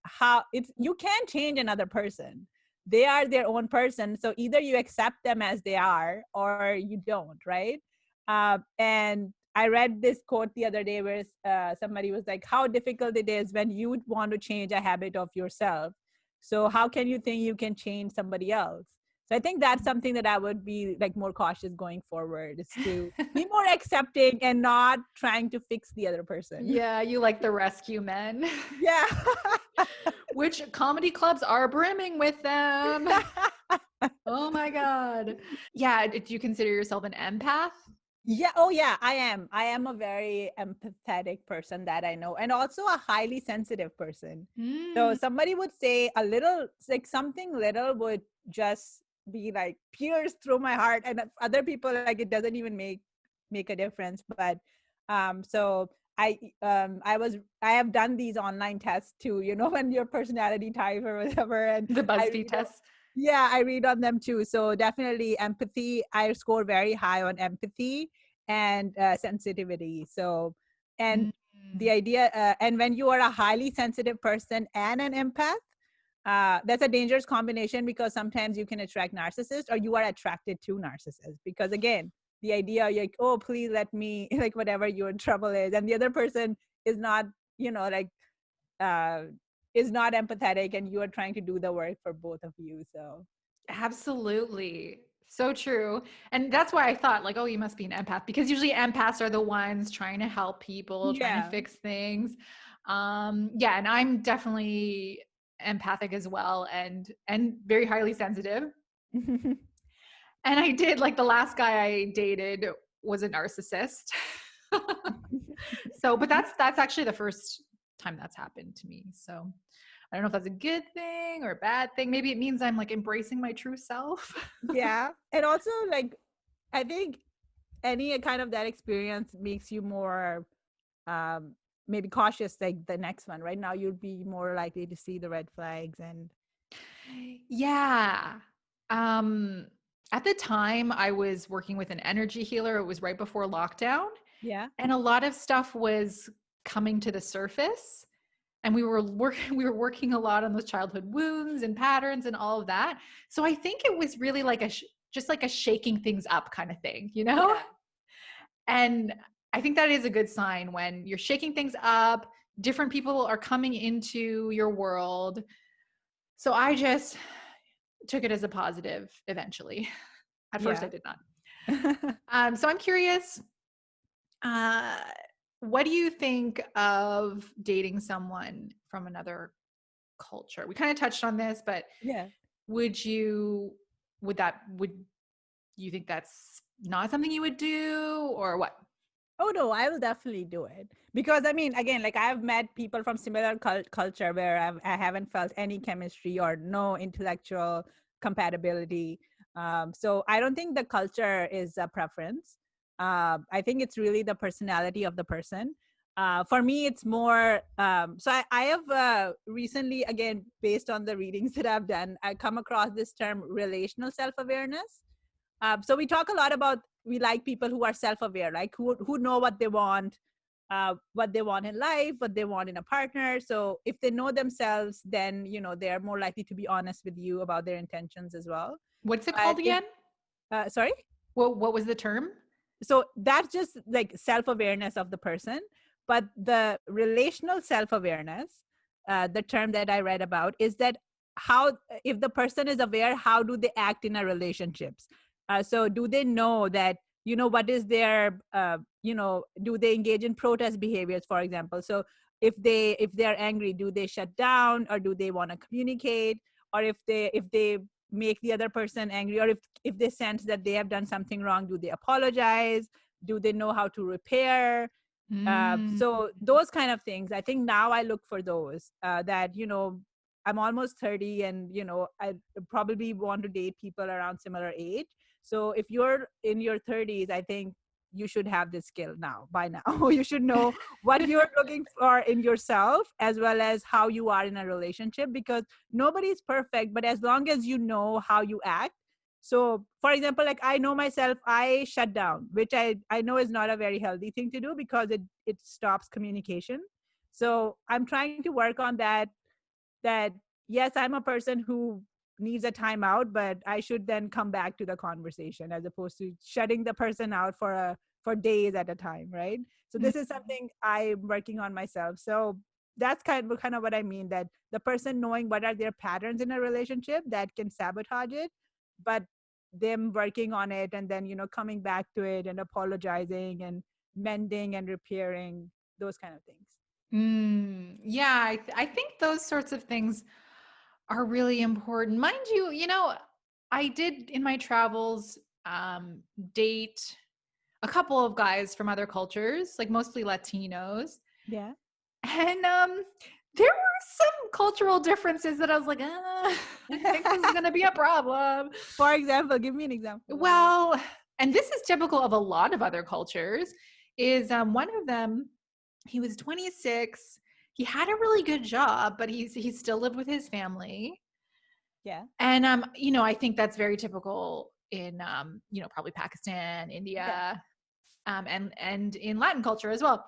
how it's you can't change another person. They are their own person, so either you accept them as they are or you don't, right? And I read this quote the other day where somebody was like, "How difficult it is when you want to change a habit of yourself. So how can you think you can change somebody else?" So I think that's something that I would be like more cautious going forward is to be more accepting and not trying to fix the other person. Yeah, you like the rescue men, Yeah. which comedy clubs are brimming with them. Oh my God. Yeah. Do you consider yourself an empath? Yeah. Oh, yeah. I am. I am a very empathetic person that I know, and also a highly sensitive person. So Mm. somebody would say a little, like something little would just be like pierce through my heart, and other people like it doesn't even make a difference. But so I have done these online tests too. You know, when your personality type or whatever, and The I BuzzFeed read tests. yeah, I read on them too. So definitely empathy. I score very high on empathy and sensitivity. So, and Mm. the idea, and when you are a highly sensitive person and an empath, that's a dangerous combination because sometimes you can attract narcissists or you are attracted to narcissists because again, the idea like, oh, please let me like whatever your trouble is, and the other person is not, like uh, is not empathetic, and you are trying to do the work for both of you. So Absolutely. So true. And that's why I thought, like, oh, you must be an empath because usually empaths are the ones trying to help people, trying to yeah. fix things. Yeah, and I'm definitely empathic as well and very highly sensitive. And I did like the last guy I dated was a narcissist. So, but that's actually the first time that's happened to me. So, I don't know if that's a good thing or a bad thing. Maybe it means I'm like embracing my true self. Yeah. And also, like, I think any kind of that experience makes you more um maybe cautious like the next one. Right now you'd be more likely to see the red flags and Yeah. Um, at the time, I was working with an energy healer. It was right before lockdown, yeah. and a lot of stuff was coming to the surface. And we were working, we were working a lot on those childhood wounds and patterns and all of that. So I think it was really like just like a shaking things up kind of thing, you know? Yeah. And I think that is a good sign when you're shaking things up, different people are coming into your world. So I just took it as a positive eventually. At first, I Yeah. did not. So I'm curious, uh, what do you think of dating someone from another culture? We kind of touched on this, but Yeah. would you, would you think that's not something you would do or what? Oh no, I will definitely do it because I mean, again, like I've met people from similar culture where I haven't felt any chemistry or no intellectual compatibility. So I don't think the culture is a preference. I think it's really the personality of the person. For me, it's more. So I have recently, again, based on the readings that I've done, I come across this term relational self awareness. So we talk a lot about we like people who are self-aware, like who know what they want in life, what they want in a partner. So if they know themselves, then they're more likely to be honest with you about their intentions as well. What's it But called if again? sorry, What was the term? so that's just like self-awareness of the person, but the relational self-awareness, the term that I read about is that how if the person is aware, how do they act in a relationships. So do they know that what is their do they engage in protest behaviors, for example. So if they're angry, do they shut down or do they want to communicate, or if they make the other person angry, or if they sense that they have done something wrong, do they apologize, do they know how to repair. Mm. So those kind of things, I think now I look for those, that I'm almost 30, and I probably want to date people around similar age. So if you're in your 30s, I think you should have this skill now by now. You should know what you're looking for in yourself as well as how you are in a relationship, because nobody's perfect, but as long as you know how you act, So for example, like I know myself, I shut down, which I know is not a very healthy thing to do because it stops communication. So I'm trying to work on that yes, I'm a person who needs a timeout, but I should then come back to the conversation as opposed to shutting the person out for days at a time, right? So Mm. this is something I'm working on myself. So that's kind of what I mean, that the person knowing what are their patterns in a relationship that can sabotage it, but them working on it and then coming back to it and apologizing and mending and repairing, those kind of things. Yeah, I think those sorts of things are really important. Mind you, I did in my travels date a couple of guys from other cultures, like mostly Latinos. Yeah. And there were some cultural differences that I was like, I think this is going to be a problem. For example, give me an example. Well, and this is typical of a lot of other cultures, is one of them, he was 26. He had a really good job, but he still lived with his family. Yeah. And I think that's very typical in probably Pakistan, Yeah. India, and in Latin culture as well.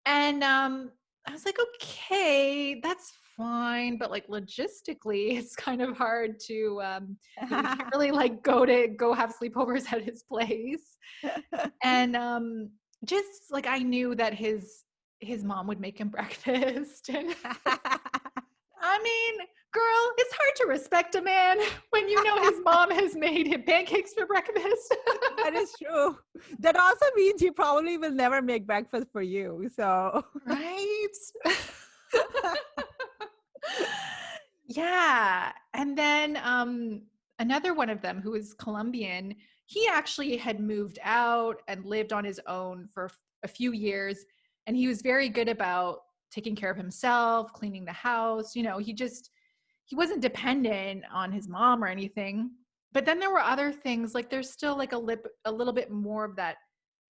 And I was like, okay, that's fine, but like logistically, it's kind of hard to we can't really like go have sleepovers at his place. And just like I knew that his mom would make him breakfast. And I mean, girl, it's hard to respect a man when you know his mom has made him pancakes for breakfast. That is true. That also means he probably will never make breakfast for you. So, Right? Yeah. And then another one of them who was Colombian, he actually had moved out and lived on his own for a few years. And he was very good about taking care of himself, cleaning the house. He wasn't dependent on his mom or anything. But then there were other things, like there's still like a little bit more of that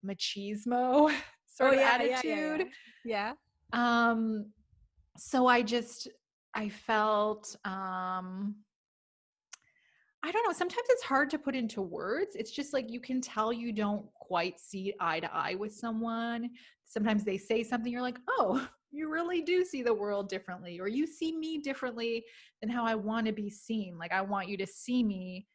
machismo oh sort of yeah, yeah, yeah, yeah, attitude. yeah, Um, so I felt I don't know, sometimes it's hard to put into words. It's just like you can tell you don't quite see eye to eye with someone. Sometimes they say something, you're like, oh, you really do see the world differently, or you see me differently than how I want to be seen. Like I want you to see me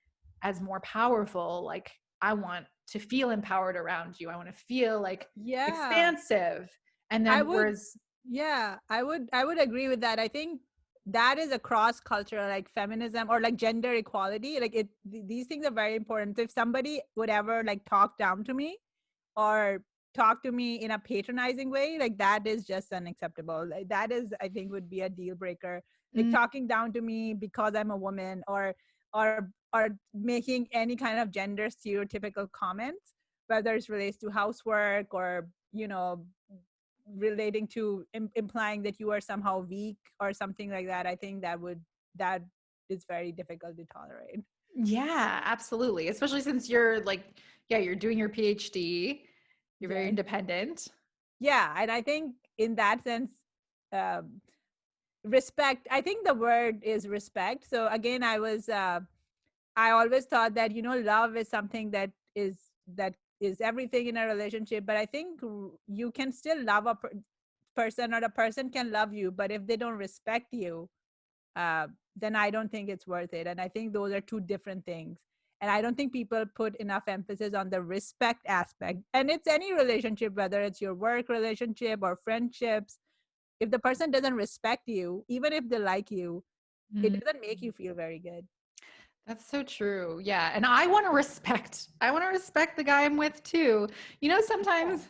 as more powerful. Like I want to feel empowered around you. I want to feel like yeah. expansive. And I then would, whereas yeah, I would agree with that. I think that is a cross cultural, like feminism or like gender equality. Like these things are very important. So if somebody would ever like talk down to me or talk to me in a patronizing way, like that is just unacceptable. Like that is, I think, would be a deal breaker. Like mm, talking down to me because I'm a woman, or making any kind of gender stereotypical comments, whether it relates to housework or relating to implying that you are somehow weak or something like that, I think that is very difficult to tolerate. yeah, absolutely. Especially since you're like, yeah, you're doing your PhD, you're very Yes. independent. Yeah, and I think in that sense, um, respect, I think the word is respect. So again, I always thought that love is something that is everything in a relationship, but I think you can still love a person, or a person can love you, but if they don't respect you, uh, then I don't think it's worth it. And I think those are two different things. And I don't think people put enough emphasis on the respect aspect. And it's any relationship, whether it's your work relationship or friendships. If the person doesn't respect you, even if they like you, it Mm, doesn't make you feel very good. that's so true. Yeah. And I want to respect the guy I'm with too. Sometimes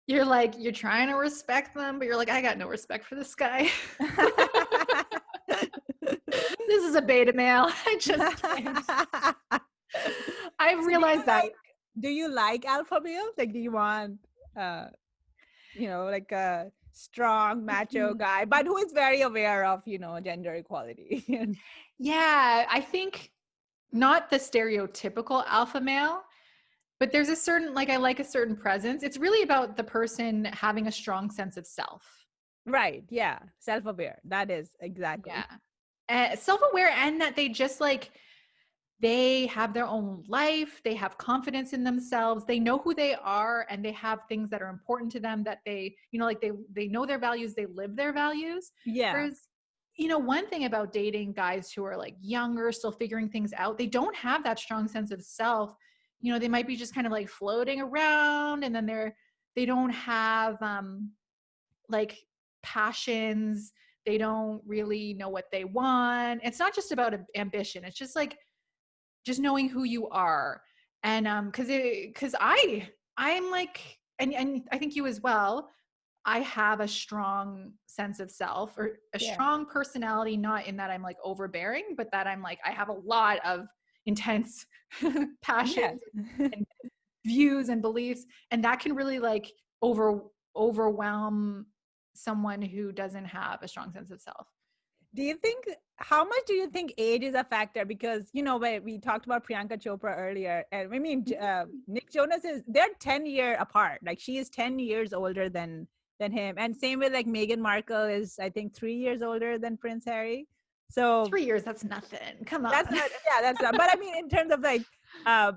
you're like, you're trying to respect them, but you're like, I got no respect for this guy. This is a beta male. I just can't. I've So do you realized that. like do you like alpha males? Like, do you want uh like a strong macho guy, but who is very aware of, gender equality? Yeah, I think not the stereotypical alpha male, but there's a certain, like, I like a certain presence. It's really about the person having a strong sense of self. Right. Yeah. Self-aware. That is Yeah. exactly. Self aware, and that they just like, they have their own life, they have confidence in themselves, they know who they are, and they have things that are important to them that they, like they know their values, they live their values. Yeah. Whereas, one thing about dating guys who are like younger, still figuring things out, they don't have that strong sense of self. They might be just kind of like floating around, and then they don't have like passions. They don't really know what they want. It's not just about ambition. It's just like just knowing who you are. And because I'm like, and I think you as well, I have a strong sense of self, or a Yeah. strong personality, not in that I'm like overbearing, but that I'm like, I have a lot of intense Yes. passions and views and beliefs, and that can really like overwhelm someone who doesn't have a strong sense of self. Do you think, how much do you think age is a factor? Because, where we talked about Priyanka Chopra earlier, and I mean, Nick Jonas they're 10-year apart. Like she is 10 years older than him. And same with like Meghan Markle is, I think, 3 years older than Prince Harry. So 3 years, that's nothing. Come that's on. not, yeah, that's not, but I mean, in terms of like, uh,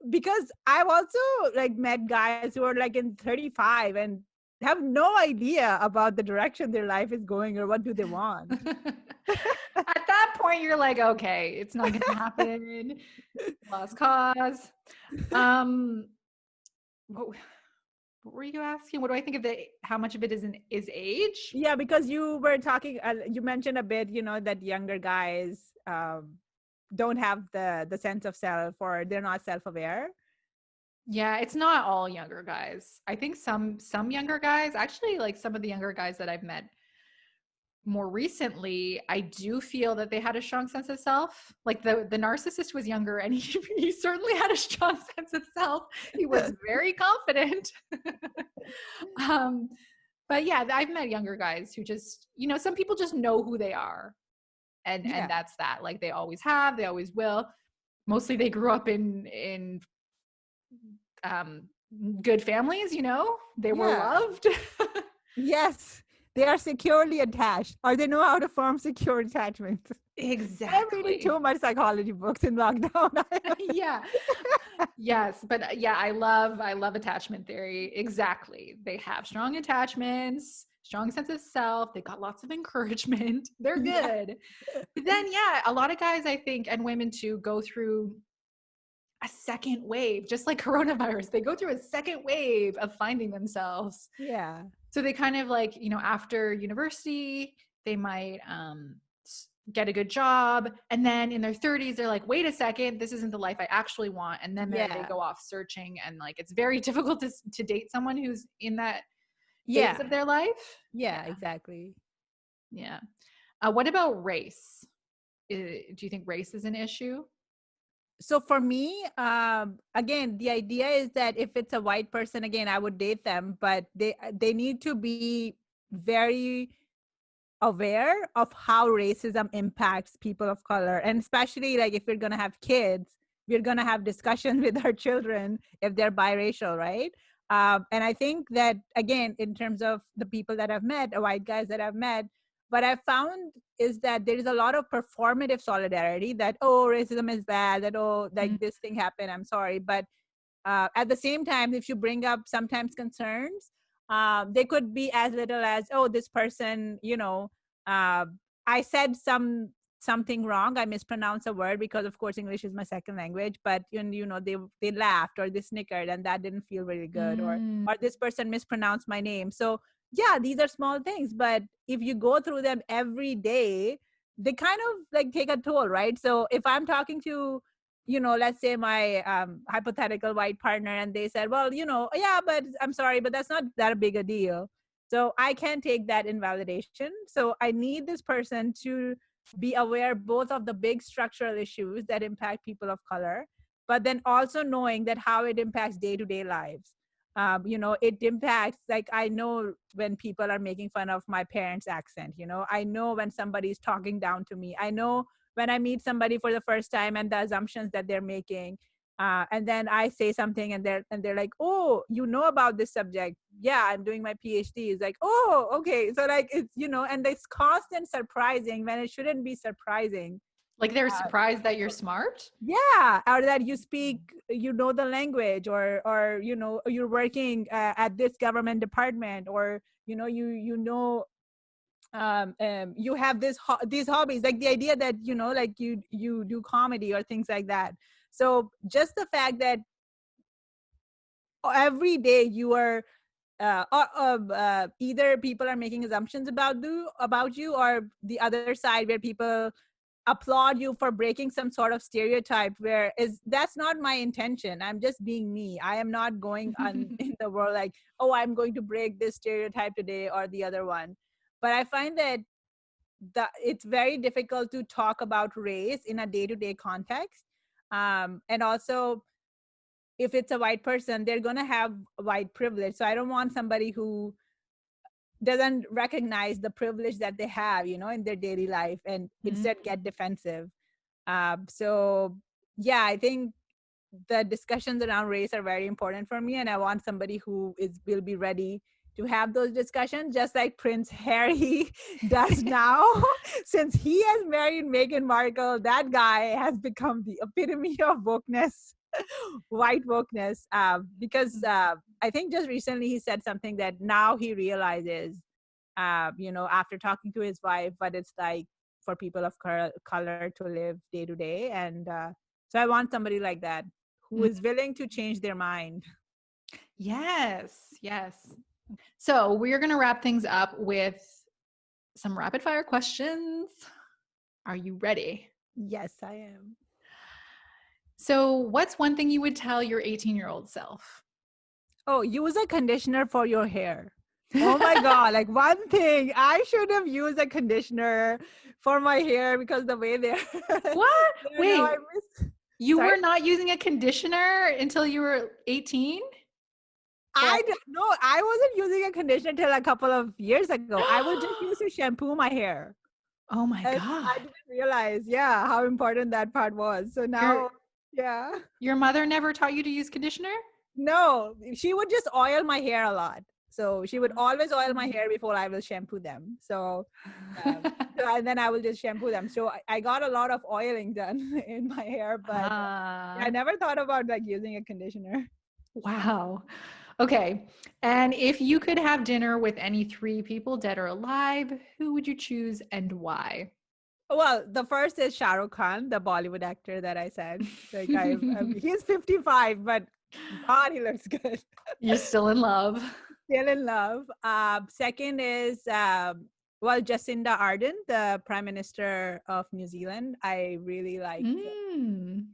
because I've also like met guys who are like in 35 and have no idea about the direction their life is going or what do they want. At that point, you're like, okay, it's not going to happen. Lost cause. Um, what were you asking? What do I think of how much of it is age? Yeah, because you were talking, you mentioned a bit, that younger guys don't have the sense of self, or they're not self-aware. Yeah, it's not all younger guys. I think some younger guys, actually, like some of the younger guys that I've met more recently, I do feel that they had a strong sense of self. Like the narcissist was younger, and he certainly had a strong sense of self. He was very confident. um, but yeah, I've met younger guys who just, some people just know who they are, and Yeah. that's that. Like they always have, they always will. Mostly they grew up in um, good families. They were Yeah. loved. Yes. They are securely attached, or they know how to form secure attachments. I'm reading Exactly. too much psychology books in lockdown. Yeah. Yes, but yeah, I love attachment theory. Exactly. They have strong attachments, strong sense of self. They got lots of encouragement. They're Yeah. good. But then yeah, a lot of guys I think, and women too, go through a second wave, just like coronavirus. They go through a second wave of finding themselves. Yeah. So they kind of like, after university, they might get a good job. And then in their 30s, they're like, wait a second, this isn't the life I actually want. And then they Yeah. go off searching. And like, it's very difficult to date someone who's in that phase Yeah. of their life. Yeah, Yeah. exactly. Yeah. What about race? Do you think race is an issue? So for me, again, the idea is that if it's a white person, again, I would date them, but they need to be very aware of how racism impacts people of color. And especially like if we're going to have kids, we're going to have discussions with our children if they're biracial, right? And I think that, again, in terms of the people that I've met, the white guys that I've met, what I've found is that there is a lot of performative solidarity that, oh, racism is bad, that, oh, like Mm. this thing happened, I'm sorry. But at the same time, if you bring up sometimes concerns, they could be as little as, oh, this person, uh, I said something wrong. I mispronounced a word because, of course, English is my second language. But they laughed or they snickered, and that didn't feel really good. Mm. Or this person mispronounced my name. So yeah, these are small things, but if you go through them every day, they kind of like take a toll, right? So if I'm talking to let's say my hypothetical white partner, and they said, well, yeah, but I'm sorry, but that's not that big a deal. So I can't take that invalidation. So I need this person to be aware both of the big structural issues that impact people of color, but then also knowing that how it impacts day-to-day lives. It impacts, like, I know when people are making fun of my parents' accent, I know when somebody's talking down to me, I know when I meet somebody for the first time and the assumptions that they're making. And then I say something, and they're like, oh, you know about this subject? Yeah, I'm doing my PhD. It's like, oh, okay. So like, it's, and it's constant surprising when it shouldn't be surprising. Like they're surprised that you're smart? Yeah, or that you speak, you know the language, or you know you're working at this government department, or you have these hobbies, like the idea that like you do comedy or things like that. So just the fact that every day you are either people are making assumptions about you, or the other side where people applaud you for breaking some sort of stereotype, where is that's not my intention. I'm just being me. I am not going on in the world like, oh, I'm going to break this stereotype today or the other one. But I find that it's very difficult to talk about race in a day-to-day context. And also, if it's a white person, they're going to have white privilege. So I don't want somebody who doesn't recognize the privilege that they have, in their daily life, and instead get defensive. So yeah, I think the discussions around race are very important for me, and I want somebody who will be ready to have those discussions, just like Prince Harry does now. Since he has married Meghan Markle, that guy has become the epitome of wokeness, white wokeness. Because I think just recently he said something that now he realizes, after talking to his wife, what it's like for people of color to live day to day. And so I want somebody like that who is willing to change their mind. Yes, yes. So we're going to wrap things up with some rapid fire questions. Are you ready? Yes, I am. So, what's one thing you would tell your 18-year-old self? Oh, use a conditioner for your hair. Oh my God. Like, one thing, I should have used a conditioner for my hair, because the way they're. What? Now Wait, I miss. you Sorry? were not using a conditioner until you were 18? I don't know. I wasn't using a conditioner till a couple of years ago. I would just use to shampoo my hair. Oh my And God. I didn't realize, yeah, how important that part was. So Your now, yeah. your mother never taught you to use conditioner? No, she would just oil my hair a lot. So she would always oil my hair before I will shampoo them. And then I will just shampoo them. So I got a lot of oiling done in my hair, but I never thought about like using a conditioner. Wow. Okay. And if you could have dinner with any three people, dead or alive, who would you choose and why? Well, the first is Shah Rukh Khan, the Bollywood actor that I said. Like he's 55, but God, he looks good. You're still in love. Still in love. Second is Jacinda Ardern, the Prime Minister of New Zealand. I really like,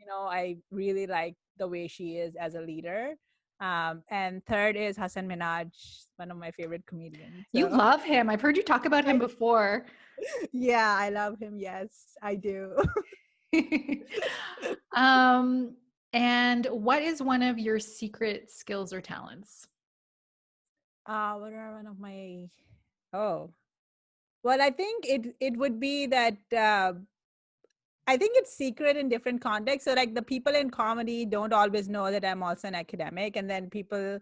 I really like the way she is as a leader. And third is Hassan Minaj, one of my favorite comedians. You So love him. I've heard you talk about him before. yeah, I love him. Yes, I do. And what is one of your secret skills or talents? What are one of my? Oh, well, I think it would be that. I think it's secret in different contexts. So like the people in comedy don't always know that I'm also an academic, and then people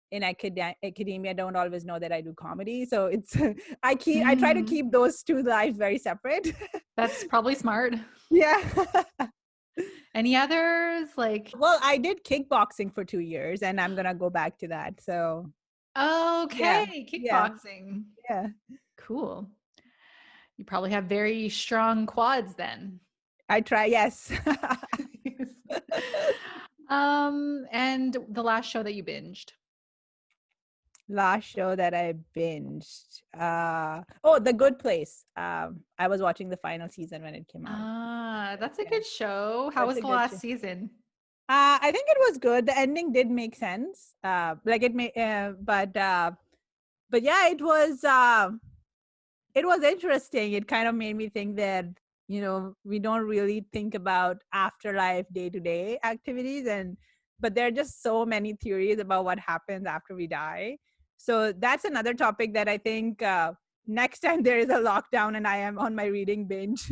in academia don't always know that I do comedy. So it's I try to keep those two lives very separate. That's probably smart. Yeah. Any others? Well, I did kickboxing for 2 years, and I'm gonna go back to that. So okay, yeah, kickboxing. yeah. Cool. You probably have very strong quads then. I try. Yes. And the last show that you binged? Last show that I binged. The Good Place. I was watching the final season when it came out. That's a good show. How was the last season? I think it was good. The ending did make sense. Like it made, but yeah, it was interesting. It kind of made me think that we don't really think about afterlife day to day activities, but there are just so many theories about what happens after we die. So that's another topic that I think next time there is a lockdown and I am on my reading binge,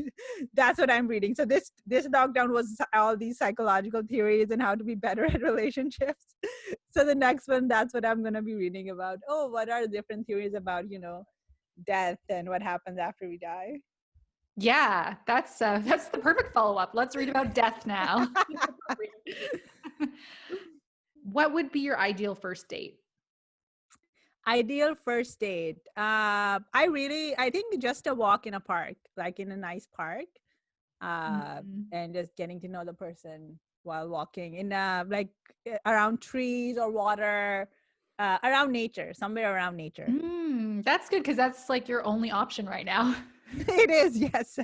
that's what I'm reading. So this lockdown was all these psychological theories and how to be better at relationships. So the next one, that's what I'm going to be reading about. Oh, what are the different theories about death and what happens after we die? Yeah, that's the perfect follow-up. Let's read about death now. What would be your ideal first date? Ideal first date. I think just a walk in a park, like in a nice park, Mhm. and just getting to know the person while walking in like around trees or water, around nature, somewhere around nature. That's good because that's like your only option right now. It is, yes.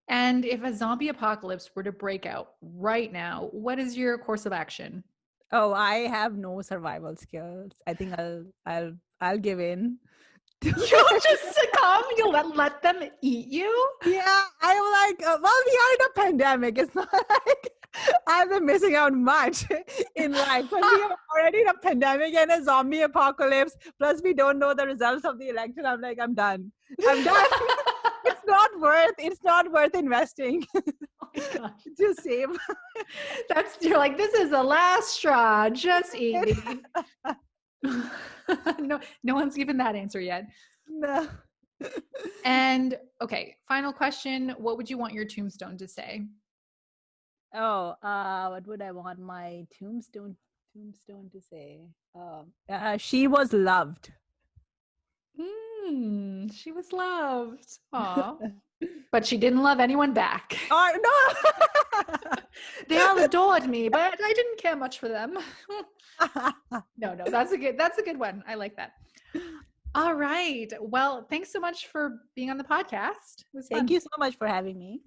And if a zombie apocalypse were to break out right now, what is your course of action? Oh, I have no survival skills. I think I'll give in. You'll just succumb? You'll let them eat you? Yeah, I'm like, well, we are in a pandemic. It's not like I've been missing out much in life, but we are already in a pandemic and a zombie apocalypse. Plus, we don't know the results of the election. I'm like, I'm done. I'm done. It's not worth investing Oh my gosh. to save. You're like, this is the last straw. Just eat me. No one's given that answer yet. No. And okay, final question. What would you want your tombstone to say? Oh, what would I want my tombstone to say? She was loved. She was loved. Aw. But she didn't love anyone back. Oh no. They all adored me, but I didn't care much for them. No, that's a good one. I like that. All right. Well, thanks so much for being on the podcast. It was fun. Thank you so much for having me.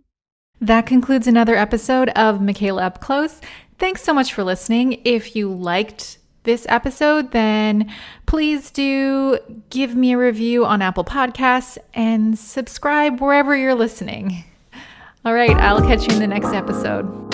That concludes another episode of Michaela Up Close. Thanks so much for listening. If you liked this episode, then please do give me a review on Apple Podcasts and subscribe wherever you're listening. All right, I'll catch you in the next episode.